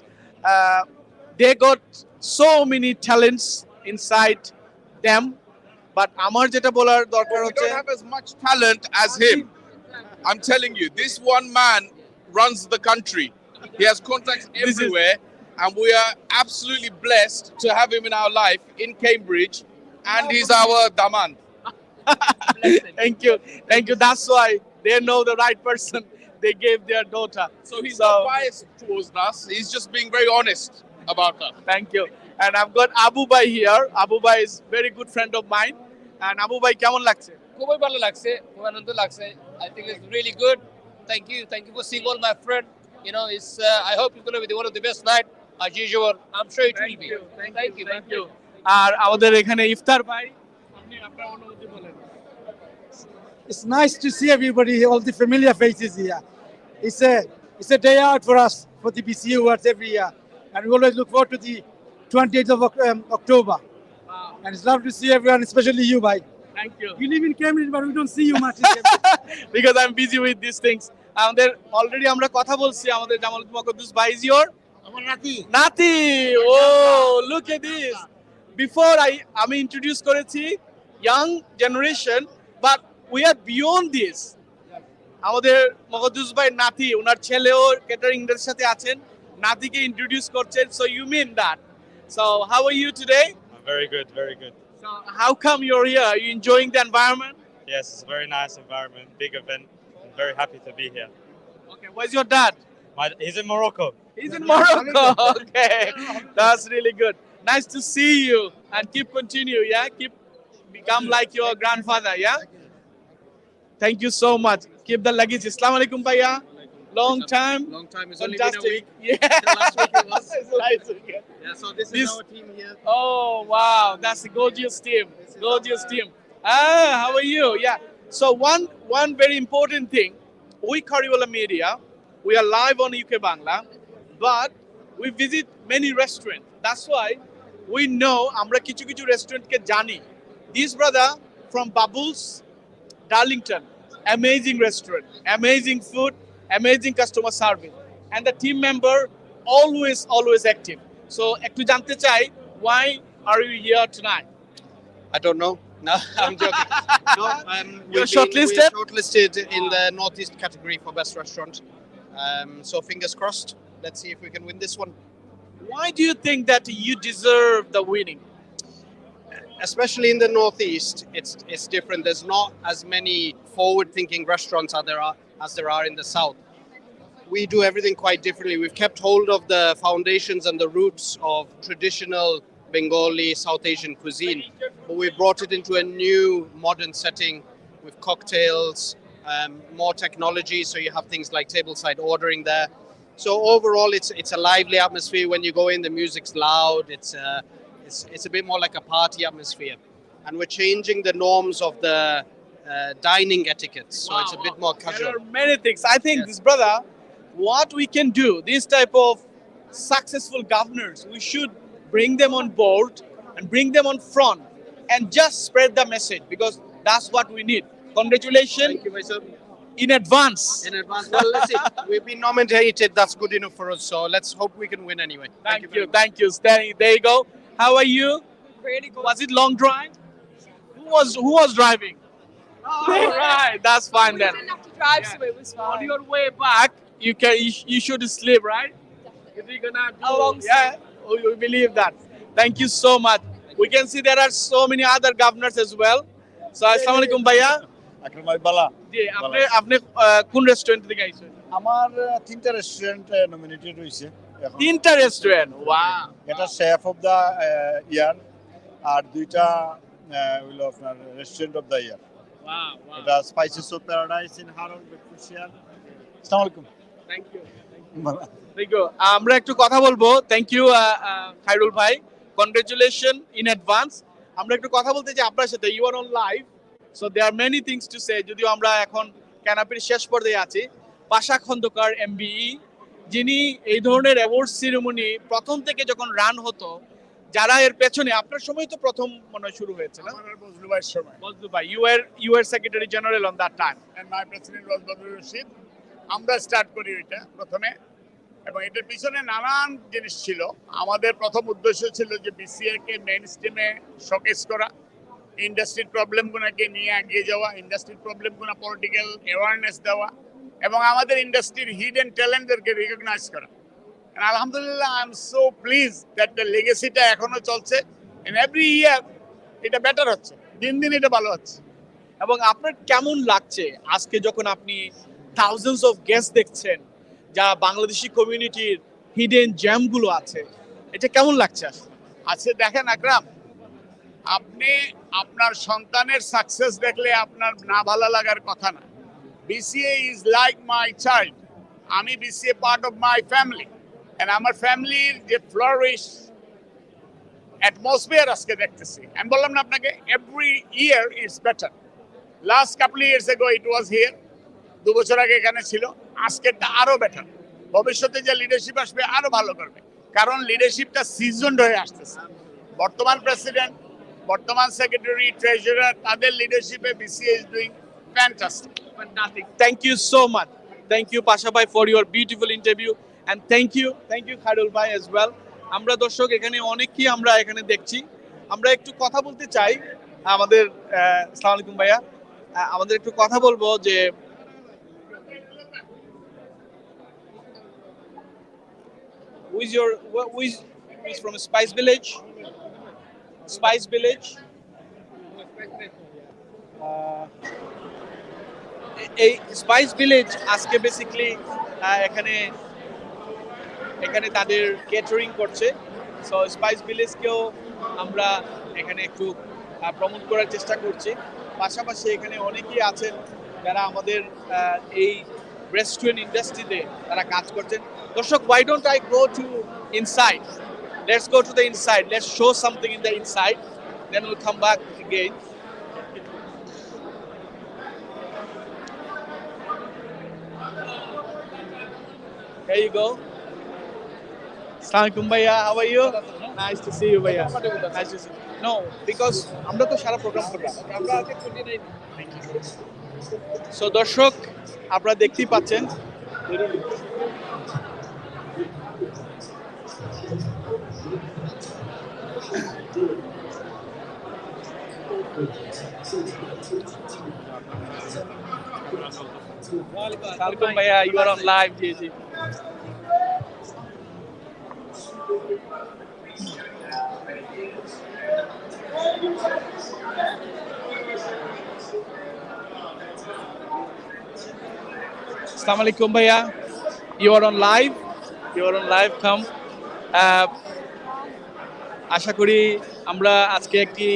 They got so many talents inside them, but আমার যেটা বলার দরকার We হচ্ছে, don't have as much talent as him. I'm telling you, this one man runs the country. He has contacts everywhere, and we are absolutely blessed to have him in our life in Cambridge, and he's our daman. thank you. That's why they know the right person. They gave their daughter. So he's not biased towards us. He's just being very honest about us. Thank you. And I've got Abu Bhai here. Abu Bhai is very good friend of mine. And Abu Bhai, কেমন লাগছে? খুবই ভালো লাগছে, খুব আনন্দ লাগছে। I think it's really good. Thank you for seeing all my friend. You know, it's I hope it's going to be one of the best night as usual. I'm sure it will be. Thank you. আর আমাদের এখানে ইফতার ভাই, আপনি আপনার অনুভূতি বলেন। It's nice to see everybody, all the familiar faces here. It's a day out for us, for the BCA awards every year, and we always look forward to the 28th of October. And it's lovely to see everyone, especially you, bhai. Thank you. You live in Cambridge, but we don't see you much. Because I'm busy with these things. আমাদের already আমরা কথা বলছি, আমাদের জামালউদ্দিন মকদ্দুস ভাই is your আমার নাতি। Oh, look at this. Before আমি introduce করেছি young generation, but we are beyond this. আমাদের মকদ্দুস ভাই নাতি, ওনার ছেলেও ক্যাটারিং এর সাথে আছেন, নাতিকে ইন্ট্রোডিউস করছেন. So you mean that. So how are you today? Very good, very good. So how come you're here? Are you enjoying the environment? Yes, it's a very nice environment, big event. I'm very happy to be here. Okay, where's your dad? He's in Morocco. He's in Morocco. Okay, that's really good. Nice to see you, and keep continue. Yeah, become like your grandfather. Yeah. Thank you so much. Keep the luggage. Assalamu alaikum, bhaiya. Long time. It's only been a week. Yeah. Last week it was. It's nice. Yeah, so this is our team here. Oh wow, that's a gorgeous team. How are you? Yeah. So one very important thing, we Kariola Media, we are live on UK Bangla, but we visit many restaurants. That's why we know আমরা কিছু restaurant ke jani. This brother from Bubbles, Darlington, amazing restaurant, amazing food, amazing customer service, and the team member always active. So একটু জানতে চাই, why are you here tonight? I don't know. No, I'm joking. No, You're shortlisted? We're shortlisted in the Northeast category for best restaurant. So fingers crossed. Let's see if we can win this one. Why do you think that you deserve the winning? Especially in the Northeast, it's different. There's not as many forward-thinking restaurants as there are in the South. We do everything quite differently. We've kept hold of the foundations and the roots of traditional Bengali South Asian cuisine, but we brought it into a new modern setting with cocktails, more technology, so you have things like tableside ordering there. So overall, it's a lively atmosphere. When you go in, the music's loud. It's a bit more like a party atmosphere, and we're changing the norms of the dining etiquettes, so it's a bit more casual. There are many things. I think this brother, what we can do, this type of successful governors, we should bring them on board and bring them on front and just spread the message, because that's what we need. Congratulations. Thank you, Vaisal. In advance. In advance. Well, let's see. We've been nominated. That's good enough for us. So let's hope we can win anyway. Thank you. Thank you. There you go. How are you? Really good. Was it long drive? Who was driving? All right, that's fine then. Enough to drive, so it was On fine. your way back, you should sleep, right? If you're gonna do, yeah, oh, you believe that. Thank you so much. We can see there are so many other governors as well. So assalamu alaikum bhaiya. আকরাম ভাই বালা জি, আপনি কোন restaurant থেকে আইছেন? আমার তিনটা restaurant nominated হইছে এখন। তিনটা রেস্টুরেন্ট, ওয়াও। এটা শেফ অফ দা ইয়ার আর দুইটা হইলো আপনার restaurant of the year. Wow, এটা স্পাইসেস অফ প্যারাডাইস ইন হারন বেকুশিয়ান। আসসালামু আলাইকুম। Thank you. Thank you. আমরা একটু কথা বলবো। থ্যাংক ইউ খায়রুল ভাই। Congratulation in advance. আমরা একটু কথা বলতে চাই আপনার সাথে। You are on live, so there are many things to say. যদিও আমরা এখন ক্যানাপির শেষ পর্যায়ে আছি। পাশা খন্দকার এমবিই, যিনি এই ধরনের অ্যাওয়ার্ড সেরেমনি প্রথম থেকে যখন রান হতো, যারা এর পেছনে, আপনার সময় তো প্রথম মনে শুরু হয়েছে না? আমার বজলু ভাইয়ের সময়। বজলু ভাই, you are secretary general on that time, and my president was Badrul Rashid. আমরা স্টার্ট করি এটা প্রথমে, এবং এটার পিছনে নানান জিনিস ছিল। আমাদের প্রথম উদ্দেশ্য ছিল যে বিসিএ কে মেইন স্ট্রিমে শোকেস করা, ইন্ডাস্ট্রির প্রবলেমগুলোকে নিয়ে এগিয়ে যাওয়া, ইন্ডাস্ট্রির প্রবলেমগুলো পলিটিক্যাল অ্যাওয়ারনেস দেওয়া, এবং আমাদের ইন্ডাস্ট্রির হিডেন ট্যালেন্টদেরকে রিকগনাইজ করা। And alhamdulillah, I'm so pleased that the legacy-টা এখনো চলছে, and every year এটা বেটার হচ্ছে, দিন দিন এটা ভালো হচ্ছে। এবং আপনার কেমন লাগছে আজকে যখন আপনি থাউজেন্ডস অফ গেস্ট দেখছেন, যা বাংলাদেশি কমিউনিটির হিডেন জ্যামগুলো আছে, এটা কেমন লাগছে? আচ্ছা দেখেন আকরাম, আপনি আপনার সন্তানের সাকসেস দেখলে আপনার না ভালো লাগার কথা না। BCA is like my child. আমি BCA part of my family, and আমার ফ্যামিলির যে ফ্লোরিশ অ্যাটমসফিয়ার আজকে দেখতেছি, আমি বললাম না আপনাকে, every year it's better. Last couple years ago it was here, 2 বছর আগে এখানে ছিল, আজকেরটা আরো বেটার। ভবিষ্যতে যে লিডারশিপ আসবে আরো ভালো করবে, কারণ লিডারশিপটা সিজনড হয়ে আসতেছে। বর্তমান প্রেসিডেন্ট, বর্তমান সেক্রেটারি, ট্রেজারার, তাদের লিডারশিপে BCA is doing fantastic. Thank you so much. Thank you Pasha bhai for your beautiful interview, and thank you Khairul bhai as well. আমরা দর্শক এখানে অনেকেই আমরা এখানে দেখছি, আমরা একটু কথা বলতে চাই আমাদের আসসালামু আলাইকুম ভাইয়া, আমাদের একটু কথা বলবো যে who is from Spice Village? Spice Village. এই স্পাইস ভিলেজ আজকে বেসিক্যালি এখানে তাদের ক্যাটারিং করছে। সো স্পাইস ভিলেজকেও আমরা এখানে একটু প্রমোট করার চেষ্টা করছি। পাশাপাশি এখানে অনেকেই আছেন যারা আমাদের এই রেস্টুরেন্ট ইন্ডাস্ট্রিতে তারা কাজ করছেন। দর্শক, why don't I go to inside? Let's go to the inside. Let's show something in the inside. Then we'll come back again. There you go. Assalamualaikum bhaiya, how are you? Nice to see you bhaiya. Nice to see you. No, because আমরা তো সারা programme করলাম। So দর্শক, আপনারা দেখতেই পাচ্ছেন Assalamualaikum bhaiya, you are on live, ji. Assalamualaikum bhaiya, you are on live. Come. আশা করি আমরা আজকে একটি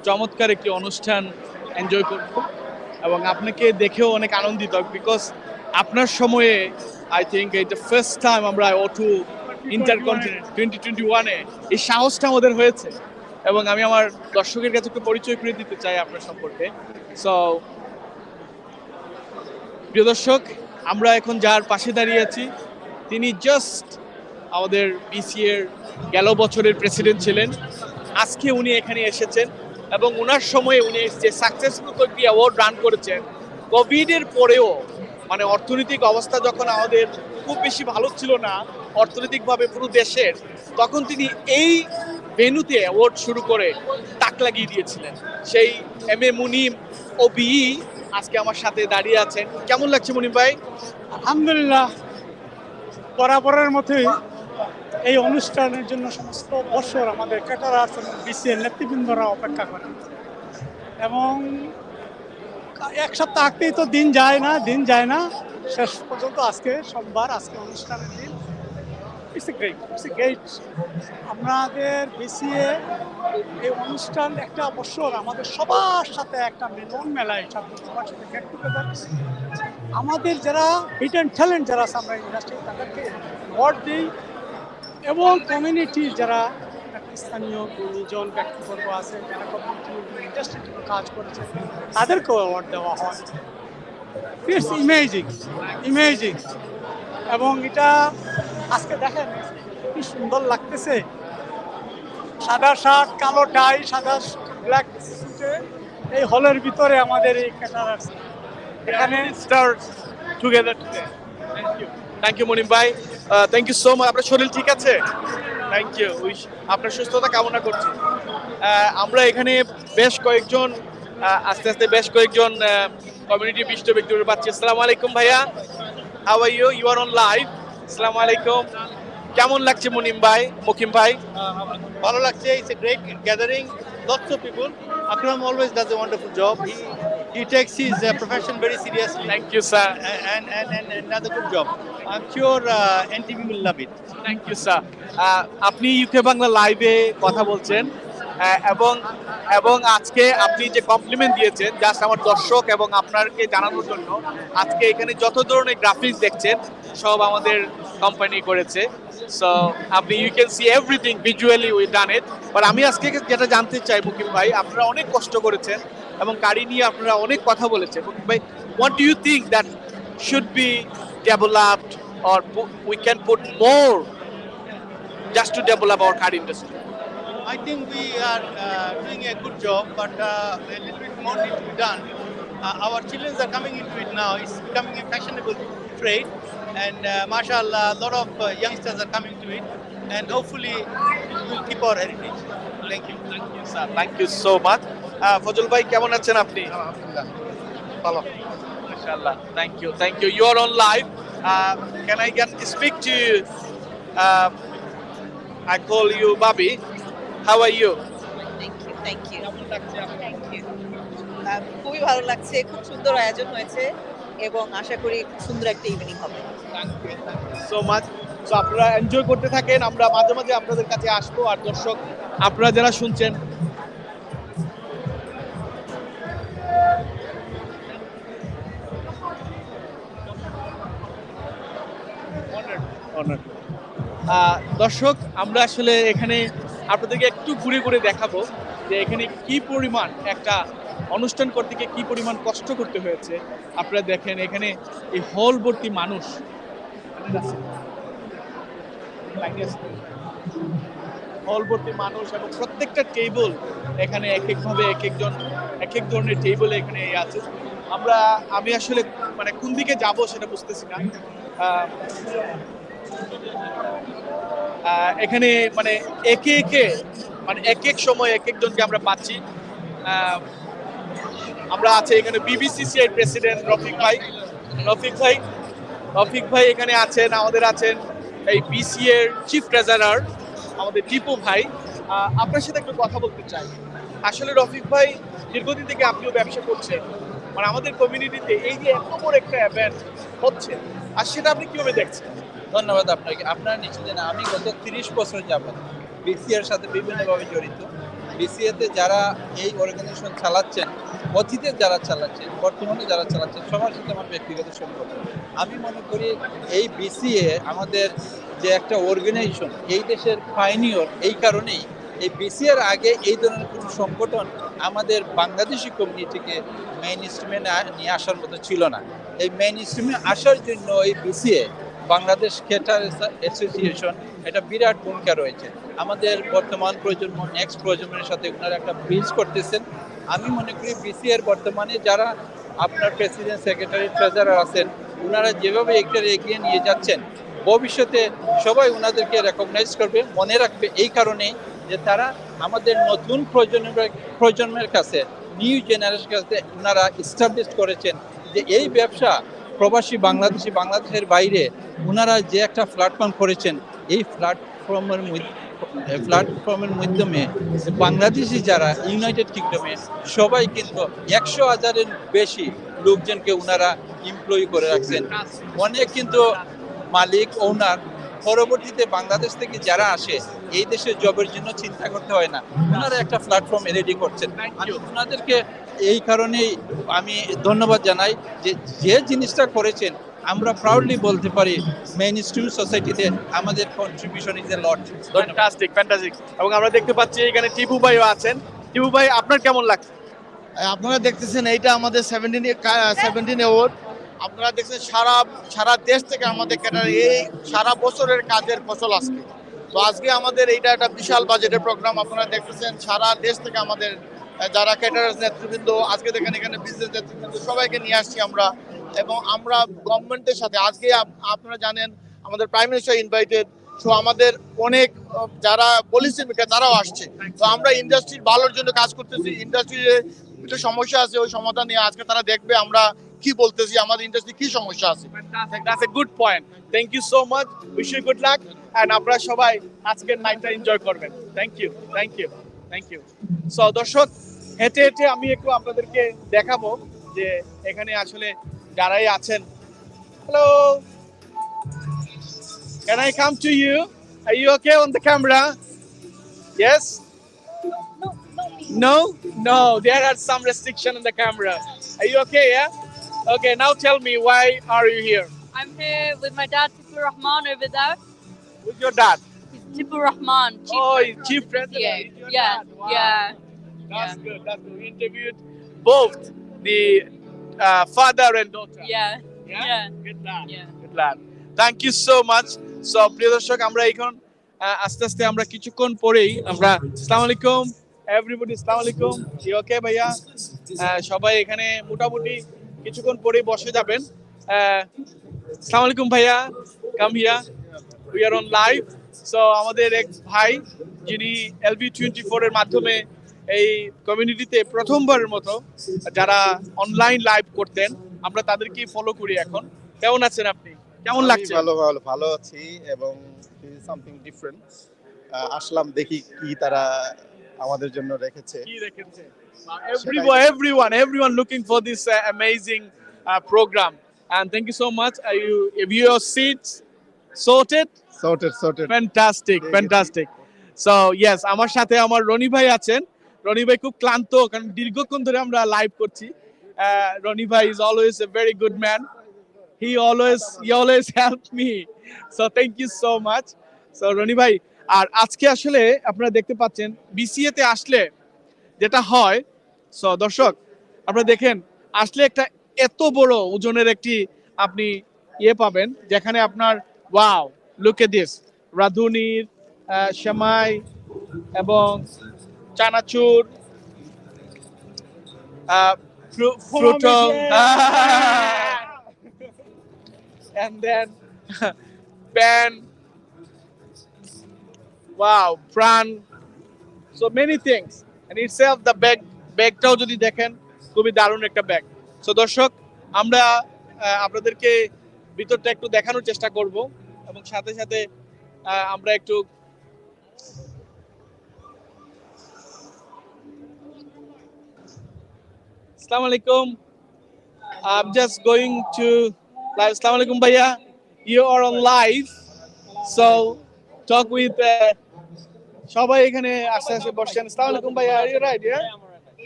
চমৎকার একটি অনুষ্ঠান এনজয় করব এবং আপনাকে দেখেও অনেক আনন্দিত, বিকজ আপনার সময়ে আই থিঙ্ক এটা ফার্স্ট টাইম আমরা O2 ইন্টারকন্টিনেন্টাল 2021-এ এই সাহসটা আমাদের হয়েছে। এবং আমি আমার দর্শকের কাছে একটু পরিচয় করে দিতে চাই আপনার সম্পর্কে। সো প্রিয় দর্শক, আমরা এখন যার পাশে দাঁড়িয়ে আছি তিনি জাস্ট আমাদের বিসিএর গেল বছরের প্রেসিডেন্ট ছিলেন। আজকে উনি এখানে এসেছেন এবং ওনার সময়ে উনি যে সাকসেসফুল কয়েকটি অ্যাওয়ার্ড রান করেছেন কোভিডের পরেও, মানে অর্থনৈতিক অবস্থা যখন আমাদের খুব বেশি ভালো ছিল না অর্থনৈতিকভাবে পুরো দেশের, তখন তিনি এই ভেন্যুতে অ্যাওয়ার্ড শুরু করে তাক লাগিয়ে দিয়েছিলেন। সেই এম এ মুনিম ও বিই আজকে আমার সাথে দাঁড়িয়ে আছেন। কেমন লাগছে মুনিম ভাই? আলহামদুলিল্লাহ, বরাবরের মতোই এই অনুষ্ঠানের জন্য সমস্ত বছর আমাদের ক্যাটারার্স এবং বিসিএর নেতৃবৃন্দরা অপেক্ষা করেন এবং এক সপ্তাহ আগতেই তো দিন যায় না শেষ পর্যন্ত আজকে সোমবার, আজকে অনুষ্ঠানের দিন। ইটস এ গ্রেট আমাদের বিসিএ এই অনুষ্ঠান একটা বছর আমাদের সবার সাথে একটা মিলন মেলায় সবার সাথে গেট টুগেদার, আমাদের যারা হিডেন ট্যালেন্ট যারা আছে আমরা ইন্ডাস্ট্রি তাদেরকে অ্যাওয়ার্ড দিই এবং কমিউনিটির যারা স্থানীয় গুণীজন ব্যক্তিবর্গ আছে যারা কমিউনিটি ইন্ডাস্ট্রিতে কাজ করেছে তাদেরকেও অ্যাওয়ার্ড দেওয়া হয়। ইটস ইমেজিং এবং এটা আজকে দেখেন কি সুন্দর লাগতেছে, সাদা শার্ট কালো টাই সাদা ব্ল্যাক সুটে এই হলের ভিতরে আমাদের এই ক্যাটারার্স এখানে start together today. Thank you Munim ভাই, থ্যাংক ইউ সো মাচ। আপনার শরীর ঠিক আছে? থ্যাংক ইউ, আপনার সুস্থতা কামনা করছি। আমরা এখানে বেশ কয়েকজন আস্তে আস্তে বেশ কয়েকজন কমিউনিটি বিশিষ্ট ব্যক্তিদের পাচ্ছি। আসসালামু আলাইকুম ভাইয়া, how are you? You are on live. আসসালামু আলাইকুম, কেমন লাগছে মুনিম ভাই, মুকিম ভাই? ভালো লাগছে। It's a great gathering, lots of people. Akram always does a wonderful job. He takes his profession very seriously. Thank you, sir. And does a good job. I'm sure NTV will love it. Thank you sir. আপনি UK Bangla লাইভে কথা বলছেন এবং আজকে আপনি যে complement দিয়েছেন just আমার দর্শক এবং আপনাকে জানানোর জন্য, আজকে এখানে যত ধরনের গ্রাফিক্স দেখছেন সব আমাদের কোম্পানি করেছে। সো আপনি you can see everything visually we done it. But আমি আজকে যেটা জানতে চাই মুকিম ভাই, আপনারা অনেক কষ্ট করেছেন এবং গাড়ি নিয়ে আপনারা অনেক কথা বলেছেন। মুকিম ভাই, what do you think that should be developed or we can put more just to develop our car industry? I think we are doing a good job, but a little bit more needs to be done. Our children are coming into it now. It's becoming a fashionable trade, and mashallah, a lot of youngsters are coming to it, and hopefully it will keep our heritage. Thank you. Thank you, sir. Thank you so much. Fazal ভাই, কেমন আছেন আপনি? ভালো, মাশাআল্লাহ। Thank you. You are on live. Can I speak to you? I call you Bobby. How are you? Thank you. খুবই ভালো লাগছে, খুব সুন্দর আয়োজন হয়েছে এবং আশা করি খুব সুন্দর একটা ইভিনিং হবে। So much. সো আপনারা এনজয় করতে থাকেন, আমরা মাঝে মাঝে আপনাদের কাছে আসবো। আর দর্শক আপনারা যারা শুনছেন, দর্শক আমরা আসলে এখানে আপনাদেরকে একটু ঘুরে ঘুরে দেখাবো যে এখানে কি পরিমাণ একটা অনুষ্ঠান করতে গিয়ে কি পরিমাণ কষ্ট করতে হয়েছে। আপনারা দেখেন এখানে এই হল ভর্তি মানুষ, হল ভর্তি মানুষ এবং প্রত্যেকটা টেবিল এখানে এক একভাবে এক এক ধরনের টেবিল এখানে আছে। আমি আসলে মানে কোন দিকে যাব সেটা বুঝতেছি না। এখানে মানে একে এক এক সময় এক একজনকে আমরা পাচ্ছি। আমরা আছে এখানে বিবিসিসিআই প্রেসিডেন্ট রফিক ভাই এখানে আছেন। আমাদের আছেন এই বিসিএর চিফ ট্রেজারার আমাদের টিপু ভাই। আপনার সাথে একটু কথা বলতে চাই। আসলে রফিক ভাই, দীর্ঘদিন থেকে আপনিও ব্যবসা করছেন, মানে আমাদের কমিউনিটিতে এই যে এত বড় একটা ইভেন্ট হচ্ছে, আর সেটা আপনি কিভাবে দেখছেন? ধন্যবাদ আপনাকে। আপনারা নিশ্চয় জানেন আমি গত 30 বছর যাবত বিসিএর সাথে বিভিন্নভাবে জড়িত। বিসিএতে যারা এই অর্গানাইজেশন চালাচ্ছেন, অতীতে যারা চালাচ্ছেন, বর্তমানে যারা চালাচ্ছেন, সবার সাথে আমার ব্যক্তিগত সম্পর্ক। আমি মনে করি এই বিসিএ আমাদের যে একটা অর্গানাইজেশন, এই দেশের পাইনিয়র এই কারণেই এই বিসিএর আগে এই ধরনের কোনো সংগঠন আমাদের বাংলাদেশি কমিউনিটিকে মেইন স্ট্রিমে নিয়ে আসার মতো ছিল না। এই মেইন স্ট্রিমে আসার জন্য এই বিসিএ বাংলাদেশ ক্যাটার অ্যাসোসিয়েশন এটা বিরাট ভূমিকা রয়েছে। আমাদের বর্তমান প্রজন্ম নেক্সট প্রজন্মের সাথে ওনারা একটা ব্রিজ করতেছেন। আমি মনে করি বিসিএর বর্তমানে যারা আপনার প্রেসিডেন্ট, সেক্রেটারি, ট্রেজারার আছেন, ওনারা যেভাবে একটা এগিয়ে নিয়ে যাচ্ছেন, ভবিষ্যতে সবাই ওনাদেরকে রেকগনাইজ করবে, মনে রাখবে। এই কারণেই যে তারা আমাদের নতুন প্রজন্মের কাছে, নিউ জেনারেশনের কাছে ওনারা এস্টাবলিশ করেছেন যে এই ব্যবসা প্রবাসী বাংলাদেশের বাইরে ওনারা যে একটা প্ল্যাটফর্ম করেছেন, এই প্ল্যাটফর্মের মাধ্যমে বাংলাদেশি যারা ইউনাইটেড কিংডমে সবাই কিন্তু 100,000-এর বেশি লোকজনকে ওনারা এমপ্লয়ি করে রাখছেন। অনেক কিন্তু মালিক, ওনার পরবর্তীতে বাংলাদেশ থেকে যারা আসে এই দেশে জবের জন্য চিন্তা করতে হয় না, ওনারা একটা প্ল্যাটফর্ম রেডি করছেন। আমি ওনাদেরকে এই কারণেই আমি ধন্যবাদ জানাই যে জিনিসটা করেছেন। আমরা প্রাউডলি বলতে পারি মেইন স্ট্রিম সোসাইটিতে আমাদের contribution is a lot. Fantastic. এবং আমরা দেখতে পাচ্ছি এখানে টিপু ভাইও আছেন। টিপু ভাই, আপনার কেমন লাগছে? আপনারা দেখতেছেন এইটা আমাদের 17 অ্যাওয়ার্ড। আপনারা দেখছেন সারা দেশ থেকে আমাদের ক্যাটার এই সারা বছরের কাজের ফসল আজকে। তো আজকে আমাদের এইটা একটা বিশাল বাজেটের প্রোগ্রাম। আপনারা দেখতেছেন সারা দেশ থেকে আমাদের যারা ক্যাটারার্স নেতৃবৃন্দ, আজকে দেখেন এখানে বিজনেস নেতৃবৃন্দ, সবাইকে নিয়ে আসছি আমরা। এবং আমরা গভর্নমেন্টের সাথে আজকে আপনারা জানেন আমাদের প্রাইম মিনিস্টার ইনভাইটেড। সো আমাদের অনেক যারা পলিসি মেকার তারাও আসছে। তো আমরা ইন্ডাস্ট্রির ভালোর জন্য কাজ করতেছি। ইন্ডাস্ট্রির একটু সমস্যা আছে, ওই সমাধান নিয়ে আজকে তারা দেখবে আমরা কি বলতেছি, আমাদের ইন্ডাস্ট্রি কি সমস্যা আছে। That's a good point. Thank you so much. Wish you good luck. And আপনারা সবাই আজকের নাইটটা এনজয় করবেন। Thank you. So দর্শক, হেঁটে হেঁটে আমি একটু আপনাদেরকে দেখাবো যে এখানে আসলে যারাই আছেন। Hello, can I come to you? Are you okay on the camera? Yes? No, there are some restriction in the camera. Are you okay? Yeah. Okay, now tell me, why are you here? I'm here with my dad, Tipu Rahman, over there. Who's your dad? Tipu Rahman. Chief President. Yeah. That's good. We interviewed both the father and daughter. Yeah. Good lad. Thank you so much. So, প্রিয় দর্শক, আমরা এখন আস্তে আস্তে আমরা কিছুক্ষণ পরেই আমরা আসসালামু আলাইকুম এভরিবডি, আসসালামু আলাইকুম। কি ওকে ভাইয়া? সবাই এখানে মোটামুটি কিছুক্ষণ পরেই বসে যাবেন। আসসালামু আলাইকুম ভাইয়া, come here, we are on live. So আমাদের এক ভাই যিনি LV24 এর মাধ্যমে এই কমিউনিটিতে প্রথমবারের মতো যারা অনলাইন লাইভ করতেন, আমরা তাদেরকেই ফলো করি এখন। কেমন আছেন আপনি? কেমন লাগছে? ভালো আছি এবং সামথিং ডিফারেন্ট। আসলাম দেখি কি তারা আমাদের জন্য রেখেছে। Everyone looking for this amazing program, and thank you so much. Have your seats sorted? Fantastic. So yes, আমার সাথে আমার রনি ভাই আছেন। রনি ভাই খুব ক্লান্ত, কারণ দীর্ঘক্ষণ ধরে আমরা লাইভ করছি। রনি ভাই is always a very good man. He always helped me. So thank you so much. So Roni ভাই, আর আজকে আসলে আপনারা দেখতে পাচ্ছেন BCA তে আসলে যেটা হয়, সো দর্শক আপনারা দেখেন আসলে একটা এত বড় ওজনের একটি আপনি পাবেন, যেখানে আপনার ওয়াও, লুক এট দিস, রাঁধুনির সেমাই এবং চানাচুর, Frooto, and then pan, wow, prawn, so many things, and itself the ব্যাগটাও যদি দেখেন খুবই দারুণ একটা ব্যাগ। সো দর্শক, আমরা আপনাদেরকে ভিতরটা একটু দেখানোর চেষ্টা করব এবং সাথে সাথে আমরা একটু আসসালামু আলাইকুম। I'm just going to live. Assalamu alaikum bhaiya, you are on live, so talk with সবাই এখানে আস্তে আস্তে বসছেন। আসসালামু আলাইকুম ভাইয়া, আর ইউ রাইট? ইয়া,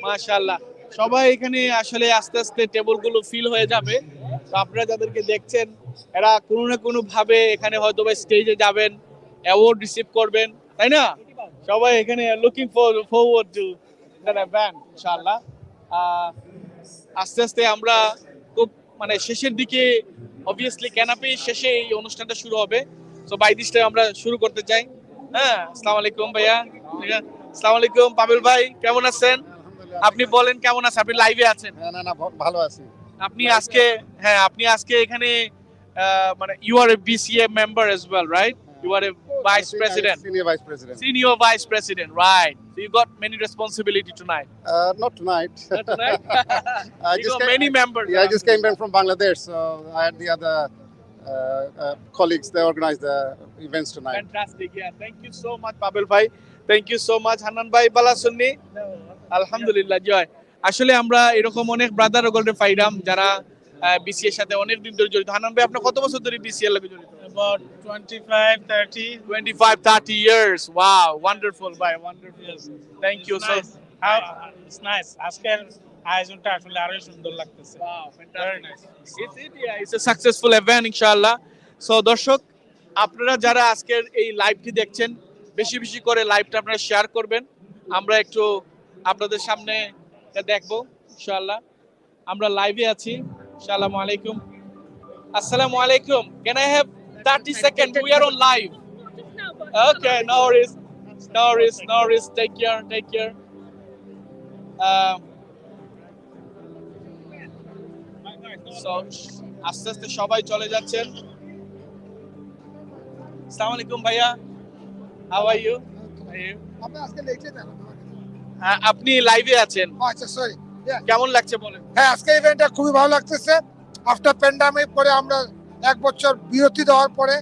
মাশাআল্লাহ। সবাই এখানে আসলে আস্তে আস্তে টেবিলগুলো ফিল হয়ে যাবে। তো আপনারা যাদেরকে দেখছেন, এরা কোনো না কোনো ভাবে এখানে হয়তো বা স্টেজে যাবেন, অ্যাওয়ার্ড রিসিভ করবেন, তাই না? সবাই এখানে looking forward to that event ইনশাআল্লাহ। আস্তে আস্তে আমরা খুব মানে শেষের দিকে অবভিয়াসলি ক্যানাপি শেষে এই অনুষ্ঠানটা শুরু হবে। সো বাই দিস টাইম আমরা শুরু করতে চাই। হ্যাঁ, আসসালামু আলাইকুম ভাইয়া। আসসালামু আলাইকুম পাবেল ভাই, কেমন আছেন? আপনি বলেন কেমন আছেন? আপনি লাইভে আছেন? না ভালো আছি। আপনি আজকে এখানে মানে you are a BCA member as well, right? You are a vice president. Senior vice president. Senior vice president, right? So you got many responsibility tonight. Not tonight. Not tonight. You got many members. Yeah, I just came back from Bangladesh, so I had the other colleagues. They organized the events tonight. Fantastic. Yeah, thank you so much, Pavel bhai. Thank you so much, Hanan bhai. Bala sunni? Alhamdulillah, joy. আসলে আমরা এরকম অনেক brother ও golden ফাইরাম যারা BC এর সাথে অনেক দিন ধরে জড়িত। হানান ভাই, আপনি কত বছর ধরে বিসি এর লগে জড়িত? About 25-30 years. Wow, wonderful bhai, wonderful. Thank you so much. It's nice. আজকের আয়োজনটা আসলে আরো সুন্দর লাগতেছে। Wow, fantastic. It's a successful event inshallah. So দর্শক, আপনারা যারা আজকের এই লাইভটি দেখছেন, বেশি বেশি করে লাইভটা আপনারা শেয়ার করবেন। আমরা একটু আপনাদের সামনে দেখবো ইনশাআল্লাহ। আমরা লাইভে আছি। আসসালামু আলাইকুম। Assalamu alaikum. Can I have 30 seconds? We are on live. Okay, no worries. Take care. So, আস্তে আস্তে সবাই চলে যাচ্ছেন। আসসালামু আলাইকুম ভাইয়া। How are you? আপনি আজকে লেটে যান। আপনি লাইভে আছেন। আচ্ছা, সরি। কেমন লাগছে বলেন? হ্যাঁ, আজকে ইভেন্টটা খুবই ভালো লাগতেছে। আফটার প্যান্ডামিক পরে আমরা 1 বছর বিরতি দেওয়ার পরে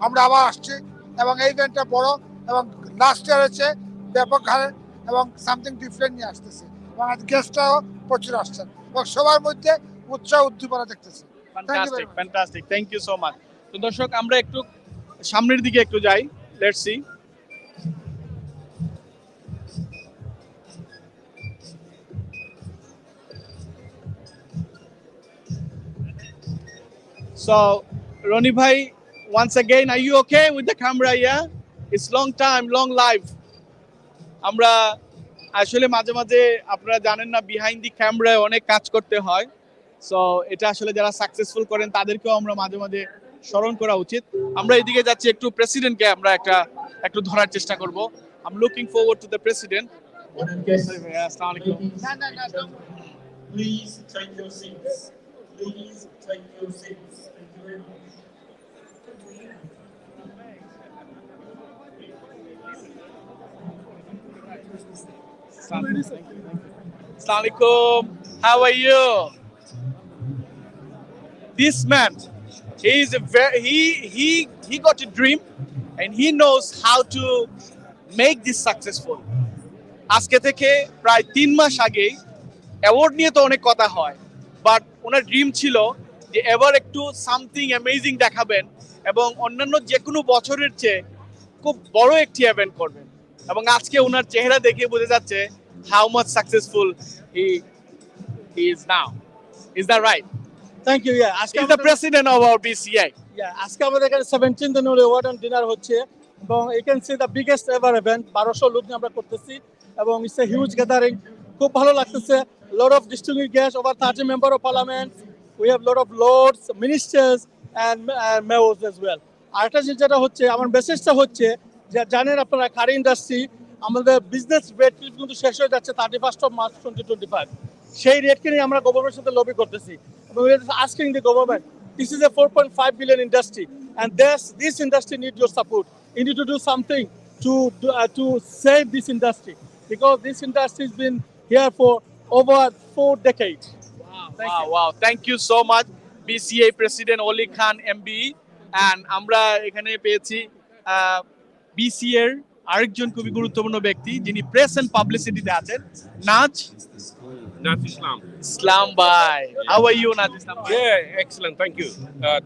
আমরা আবার আসছি এবং এই ইভেন্টটা বড় এবং লাস্ট ইয়ার হচ্ছে ব্যাপক হারে এবং সামথিং ডিফারেন্ট নিয়ে আসতেছে এবং আজ গেস্টরাও প্রচুর আসছেন এবং সবার মধ্যে উৎসাহ উদ্দীপনা দেখতেছি। Fantastic, thank you so much. তো দর্শক, আমরা একটু সামনের দিকে একটু যাই, let's see. So, Roni bhai, once again, are you okay with the camera? Yeah, it's long time, long live. আমরা আসলে মাঝে মাঝে আপনারা জানেন না, বিহাইন্ড দি ক্যামেরায় অনেক কাজ করতে হয়। সো এটা আসলে যারা সাকসেসফুল করেন তাদেরকেও আমরা মাঝে মাঝে স্মরণ করা উচিত। আমরা এদিকে যাচ্ছি, একটু প্রেসিডেন্টকে আমরা একটু ধরার চেষ্টা করব। I am looking forward to the president. আসসালামু আলাইকুম। Please take your seats. Please take your seats. Thank you very much. Assalamu alaikum. How are you? This man, he got a dream and he knows how to make this successful. আজকে থেকে প্রায় 3 মাস আগে award নিয়ে তো অনেক কথা হয়, but owner dream ছিল যে এবার একটু সামথিং অ্যামেজিং দেখাবেন এবং অন্যান্য যে কোনো বছরের চেয়ে খুব বড় একটি ইভেন্ট করবেন। এবং আজকে ওনার চেহারা দেখে বোঝা যাচ্ছে how much successful he is now. Is that right? Thank you. Yeah, he's the president of our BCA. Yeah, আজকে আমাদের এখানে 17th annual award and dinner হচ্ছে এবং you can see the biggest ever event 1200 লোক নিয়ে আমরা করতেছি এবং it's a huge gathering. খুব ভালো লাগতেছে। lot of distinguished guests, over 30 member of parliament. We have lot of lords, ministers and mayors as well. আরেকটা যেটা হচ্ছে, আমার মেসেজটা হচ্ছে যে জানেন আপনারা খাড়ি ইন্ডাস্ট্রি আমাদের বিজনেস রেট কিন্তু শেষ হয়ে যাচ্ছে 31st of March 2025। সেই রেটকে নিয়ে আমরা গভর্নমেন্টের সাথে লবি করতেছি এবং asking the government, this is a 4.5 billion industry and this industry need your support. You need to do something to save this industry because this industry has been here for over 4 decades. Wow. Thank you so much, BCA President Oli Khan MBE. And আমরা এখানে পেয়েছি BCA এর আরেকজন খুবই গুরুত্বপূর্ণ ব্যক্তি যিনি press and পাবলিসিটিতে আছেন, নাজ Islam bhai. How are you, Naz Islam bhai? Yeah, excellent. Thank you.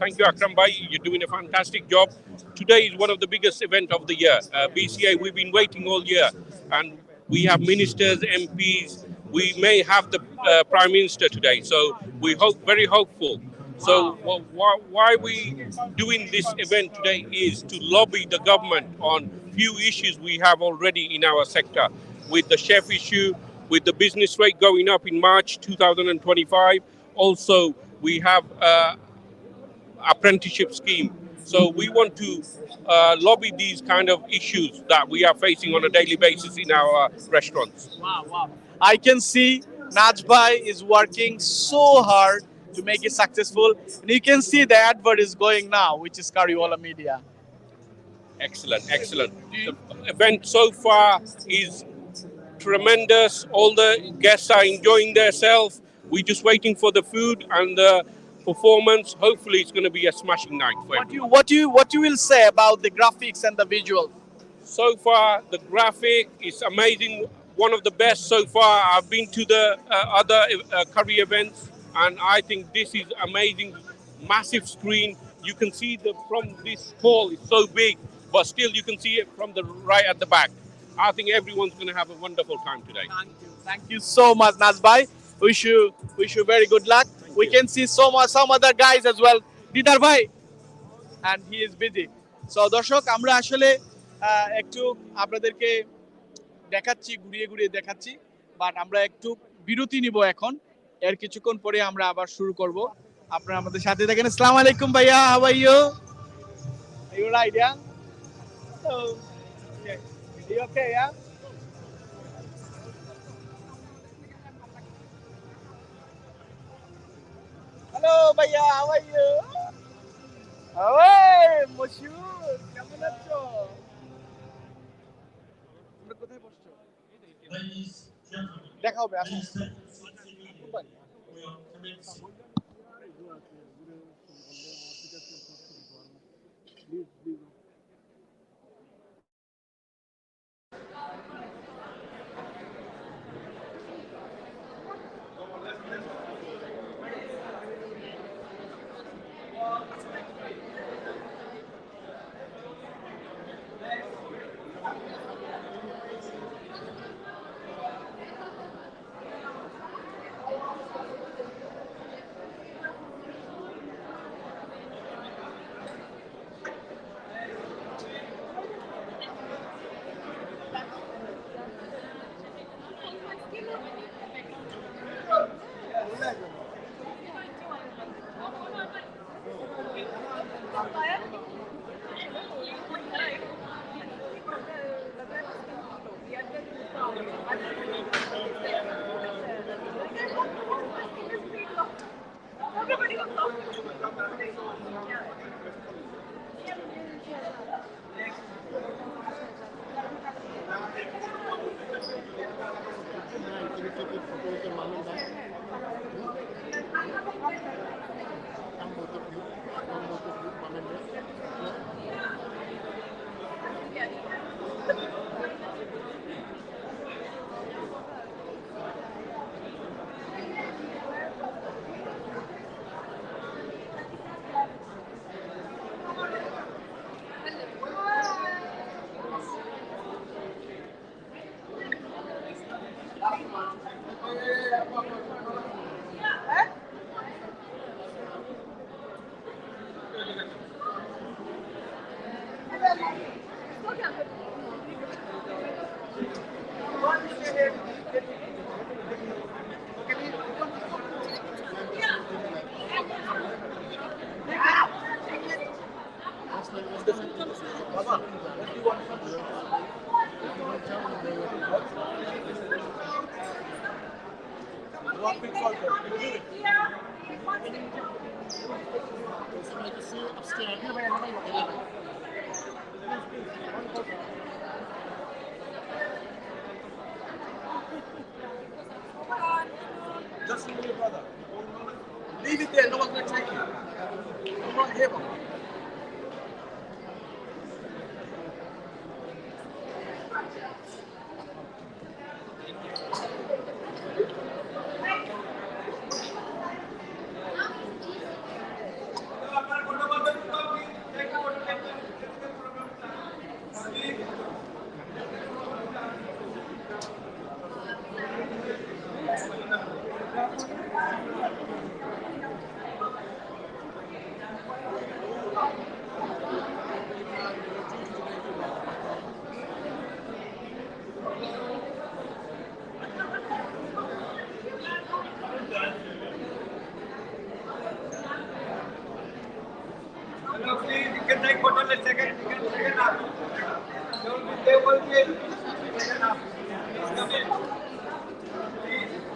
Thank you, Akram bhai. You're doing a fantastic job. Today is one of the biggest events of the year. BCA, we've been waiting all year. And we have ministers, MPs. We may have the Prime Minister today. So we hope, very hopeful. So why we doing this event today is to lobby the government on few issues we have already in our sector, with the chef issue, with the business rate going up in March 2025. Also, we have apprenticeship scheme. So we want to lobby these kind of issues that we are facing on a daily basis in our restaurants. Wow. I can see Najbhai is working so hard to make it successful. And you can see the advert is going now, which is Kariwala Media. Excellent. The event so far is tremendous. All the guests are enjoying themselves. We're just waiting for the food and the performance. Hopefully, it's going to be a smashing night for everyone. What you will say about the graphics and the visual? So far, the graphic is amazing. One of the best so far. I've been to the other curry events, and I think this is amazing. Massive screen. You can see from this hall, it's so big, but still you can see it from the right at the back. I think everyone's going to have a wonderful time today. Thank you so much, Najbhai. Wish you very good luck. We can see some other guys as well. Didar bhai, and he is busy. So দর্শক আমরা আসলে একটু আপনাদেরকে দেখাচ্ছি, ঘুরিয়ে দেখাচ্ছি, but আমরা একটু বিরতি নিব এখন। এর কিছুক্ষণ পরে আমরা আবার শুরু করব। আপনারা আমাদের সাথে থাকেন। আসসালামু আলাইকুম ভাইয়া, how are you? Are you right, yeah? So, okay. Are you okay, yeah? Hello ভাইয়া, how are you? Hey, মশহুর, কেমন আছো? তোমরা কোথায় বসছো? দেখা হবে আসো। Just leave it, brother. Leave it there. No one's going to take it. I'm not here, brother. Please, you can take photo. Let's second. You can second up. They will be second up. Please come in. Please.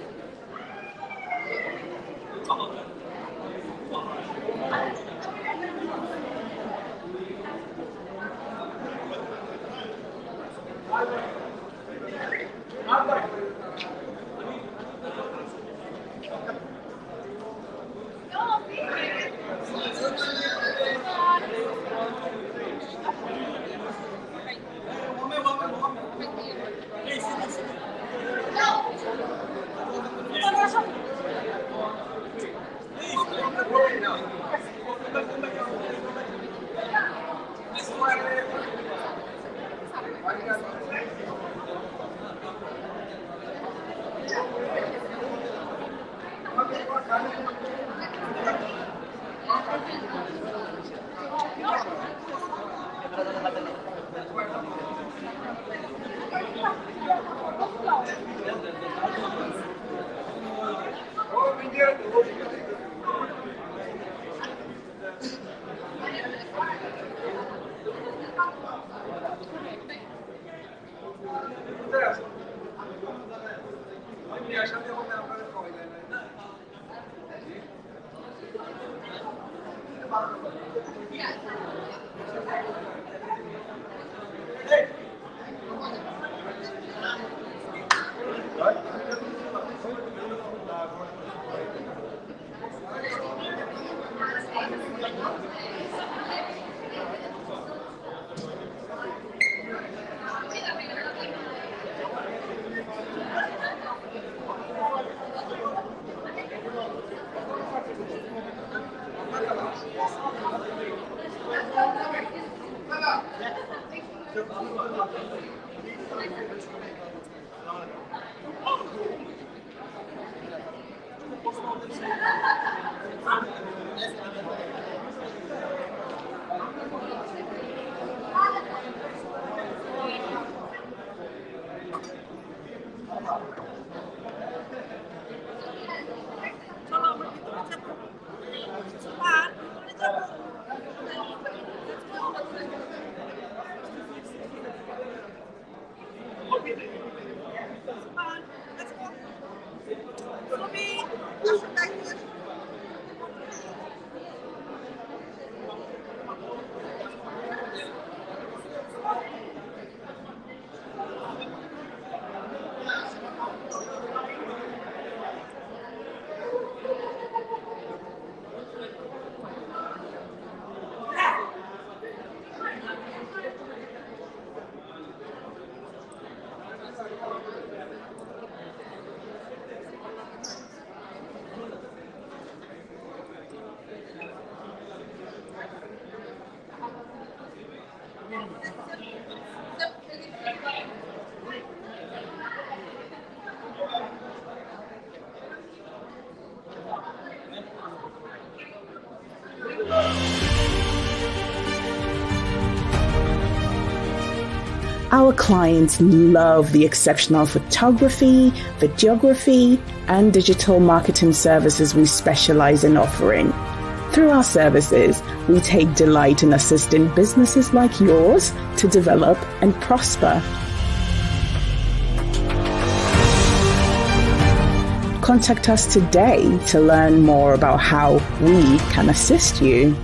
Our clients love the exceptional photography, videography, and digital marketing services we specialize in offering. Through our services, we take delight in assisting businesses like yours to develop and prosper. Contact us today to learn more about how we can assist you.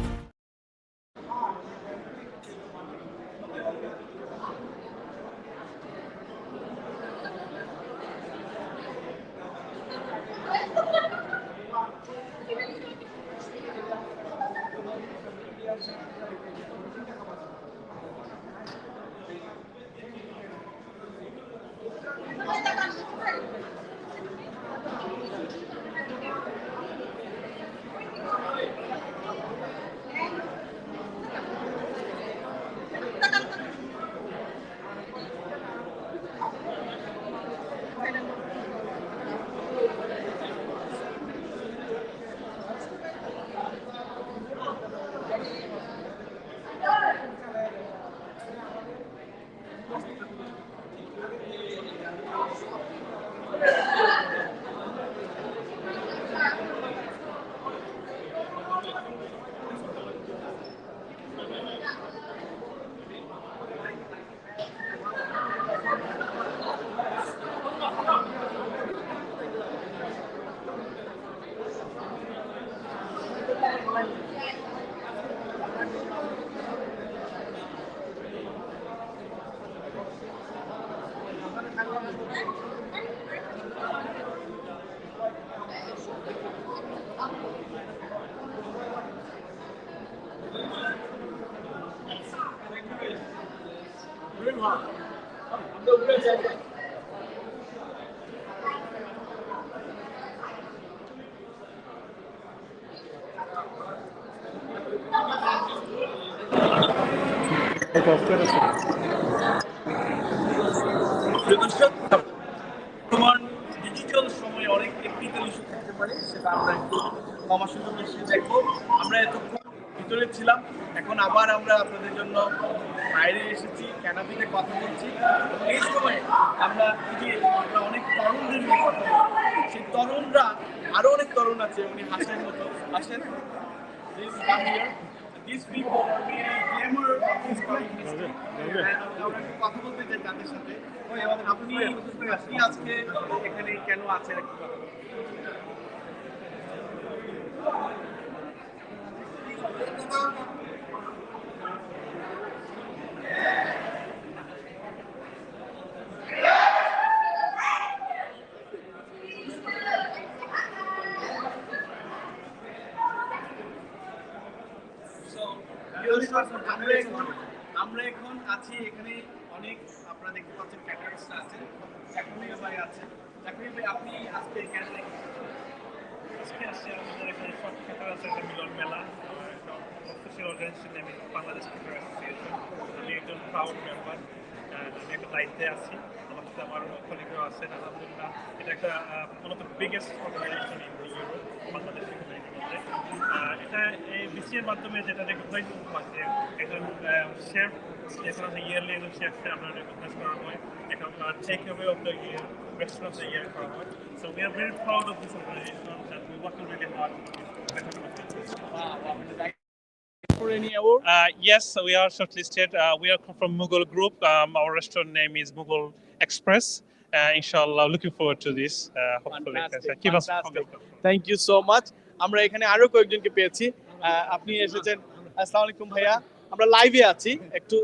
বর্তমান digital সময়ে অনেক technical issue থাকতে পারে, সেটা আমরা একটু ক্ষমার সুযোগ এসে দেখবো। আমরা এতক্ষণ ভিতরে ছিলাম, এখন আবার আমরা আপনাদের জন্য বাইরে এসেছি, ক্যানাপিতে কথা বলছি। এই সময় আমরা অনেক তরুণদের নিয়ে কথা বলছি, সেই তরুণরা আরো অনেক তরুণ আছে, উনি হাসের মতো আসেন। These people are really glamour of this industry. আমরা একটু কথা বলতে চাই তাদের সাথে। আপনি আজকে এখানে কেন আছেন একটু কথা বলুন। আমরা এখন আছি এখানে, অনেক আপনারা দেখতে পাচ্ছেন ক্যাটারার্সরা আছেন, জাকির ভাই আছেন। জাকির ভাই, আপনি আজকে কেন আজকে আসছে আমাদের এখানে সব ক্যাটারার্স একটা মিলন মেলা, official organisation name Bangladesh cater association. আমি একজন প্রাউড মেম্বার, আমি একটা দায়িত্বে আছি, আমার সাথে আমার কলিগরাও আছেন। আলহামদুলিল্লাহ, এটা একটা one of the biggest organisation in Europe, Bangladesh এটা এই বিসিএর মাধ্যমে যেটা রেকগনাইজ পাচ্ছে, একজন শেফ এখন আছে ইয়ারলি একজন শেফকে আমরা রেকগনাইজ করা হয়, এখন take away of the year, restaurant of the year করা হয়। So we are very proud of this organisation and we work really hard for any award. Yes, we are shortlisted. We are from Mughal Group. Our restaurant name is Mughal Express. Inshallah, looking forward to this. Hopefully, keep us. Thank you so much. আমরা এখানে আরো কয়েকজনকে পেয়েছি। আপনি এসেছেন, আসসালামু আলাইকুম ভাইয়া। আমরা লাইভে আছি, একটু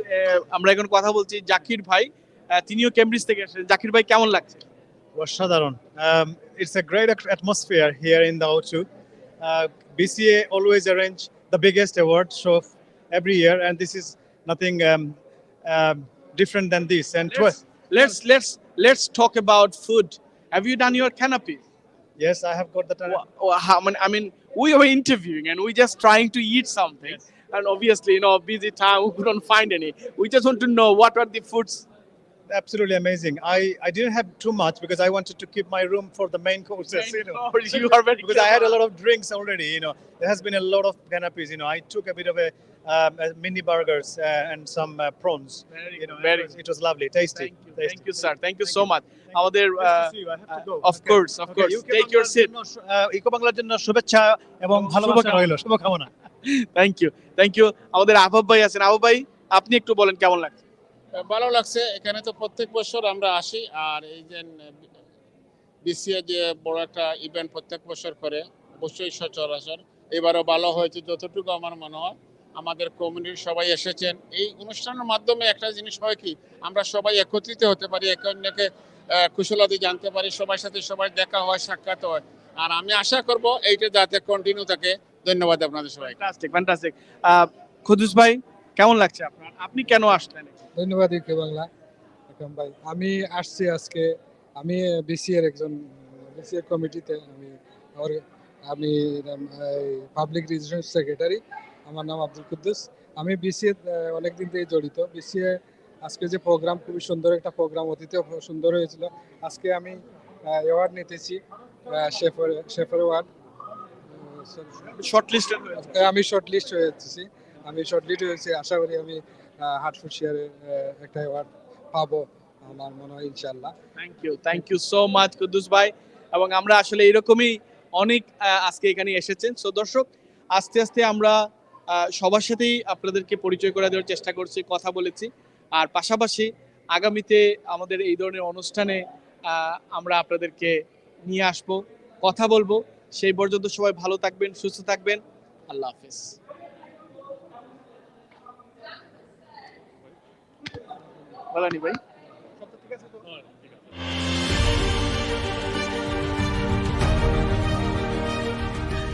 আমরা এখন কথা বলছি জাকির ভাই, তিনিও কেমব্রিজ থেকে এসেছেন। জাকির ভাই, কেমন লাগছে? অসাধারণ। It's a great atmosphere here in the O2. BCA always arrange the biggest award show every year, and this is nothing different than this. And let's talk about food. Have you done your canapé? Yes, I have got the time. I mean, we were interviewing and we just trying to eat something, and obviously, busy time, we couldn't find any. We just want to know what are the foods. Absolutely amazing. I didn't have too much because I wanted to keep my room for the main courses. You are very because I had a lot of drinks already. There has been a lot of canapes. I took a bit of a mini burgers and some prawns. It was lovely, tasty. Thank you, sir. Thank you so much. আমাদের of course. Take your seat. Eco বাংলার জন্য শুভেচ্ছা এবং ভালোবাসা রইল, শুভকামনা। Thank you. আমাদের আফাব ভাই আছেন। আফাব ভাই, আপনি একটু বলেন কেমন লাগছে? ভালো লাগছে। এখানে তো প্রত্যেক বছর আমরা আসি, আর এই যে বিসিএ যে বড় একটা ইভেন্ট প্রত্যেক বছর করে, অবশ্যই সচরাচর এবারও ভালো হয়েছে যতটুকু আমার মনে হয়। আমাদের কমিউনিটির সবাই এসেছেন। এই অনুষ্ঠানের মাধ্যমে একটা জিনিস হয় কি, আমরা সবাই একত্রিত হতে পারি, একে অন্যকে কুশলাদি জানতে পারি, সবার সাথে সবাই দেখা হয়, সাক্ষাৎ হয়। আর আমি আশা করব এইটা যাতে কন্টিনিউ থাকে। ধন্যবাদ আপনাদের সবাইকে। ফ্যান্টাস্টিক। খুদুস ভাই, কেমন লাগছে আপনার? আপনি কেন আসলেন? ধন্যবাদ ইকো বাংলা ভাই। আমি আসছি আজকে, আমি বিসিএর একজন বিসিএর কমিটিতে আমি পাবলিক রিলেশন সেক্রেটারি। আমার নাম আব্দুল কুদ্দুস। আমি বিসিএ অনেকদিন থেকে জড়িত। বিসিএ আজকে যে প্রোগ্রাম, খুবই সুন্দর একটা প্রোগ্রাম, অতীতেও সুন্দর হয়েছিল। আজকে আমি অ্যাওয়ার্ড নিতেছি, শেফার অ্যাওয়ার্ড। আমি শর্টলিস্ট হয়েছি। আশা করি আমি হার্টফোর্ডশায়ারে একটা অ্যাওয়ার্ড পাবো, আমার মনে হয় ইনশাআল্লাহ। Thank you so much Kuddus ভাই। এবং আমরা আসলে এরকমই অনেক আজকে এখানে এসেছেন। সো দর্শক, আস্তে আস্তে আমরা সবার সাথেই আপনাদেরকে পরিচয় করে দেওয়ার চেষ্টা করছি, কথা বলেছি। আর পাশাপাশি আগামীতে আমাদের এই ধরনের অনুষ্ঠানে আমরা আপনাদেরকে নিয়ে আসব, কথা বলবো। সেই পর্যন্ত সবাই ভালো থাকবেন, সুস্থ থাকবেন। আল্লাহ হাফেজ। বলানি ভাই, ঠিক আছে তো?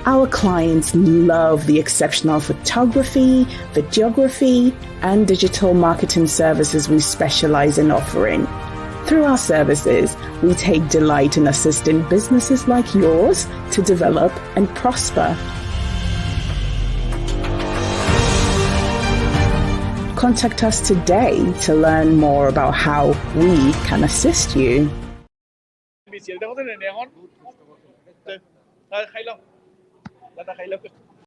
Our clients love the exceptional photography, videography, and digital marketing services we specialize in offering. Through our services, we take delight in assisting businesses like yours to develop and prosper. Contact us today to learn more about how we can assist you. BCL দেখো তো এখন খাইলাম দাদা খাইলাম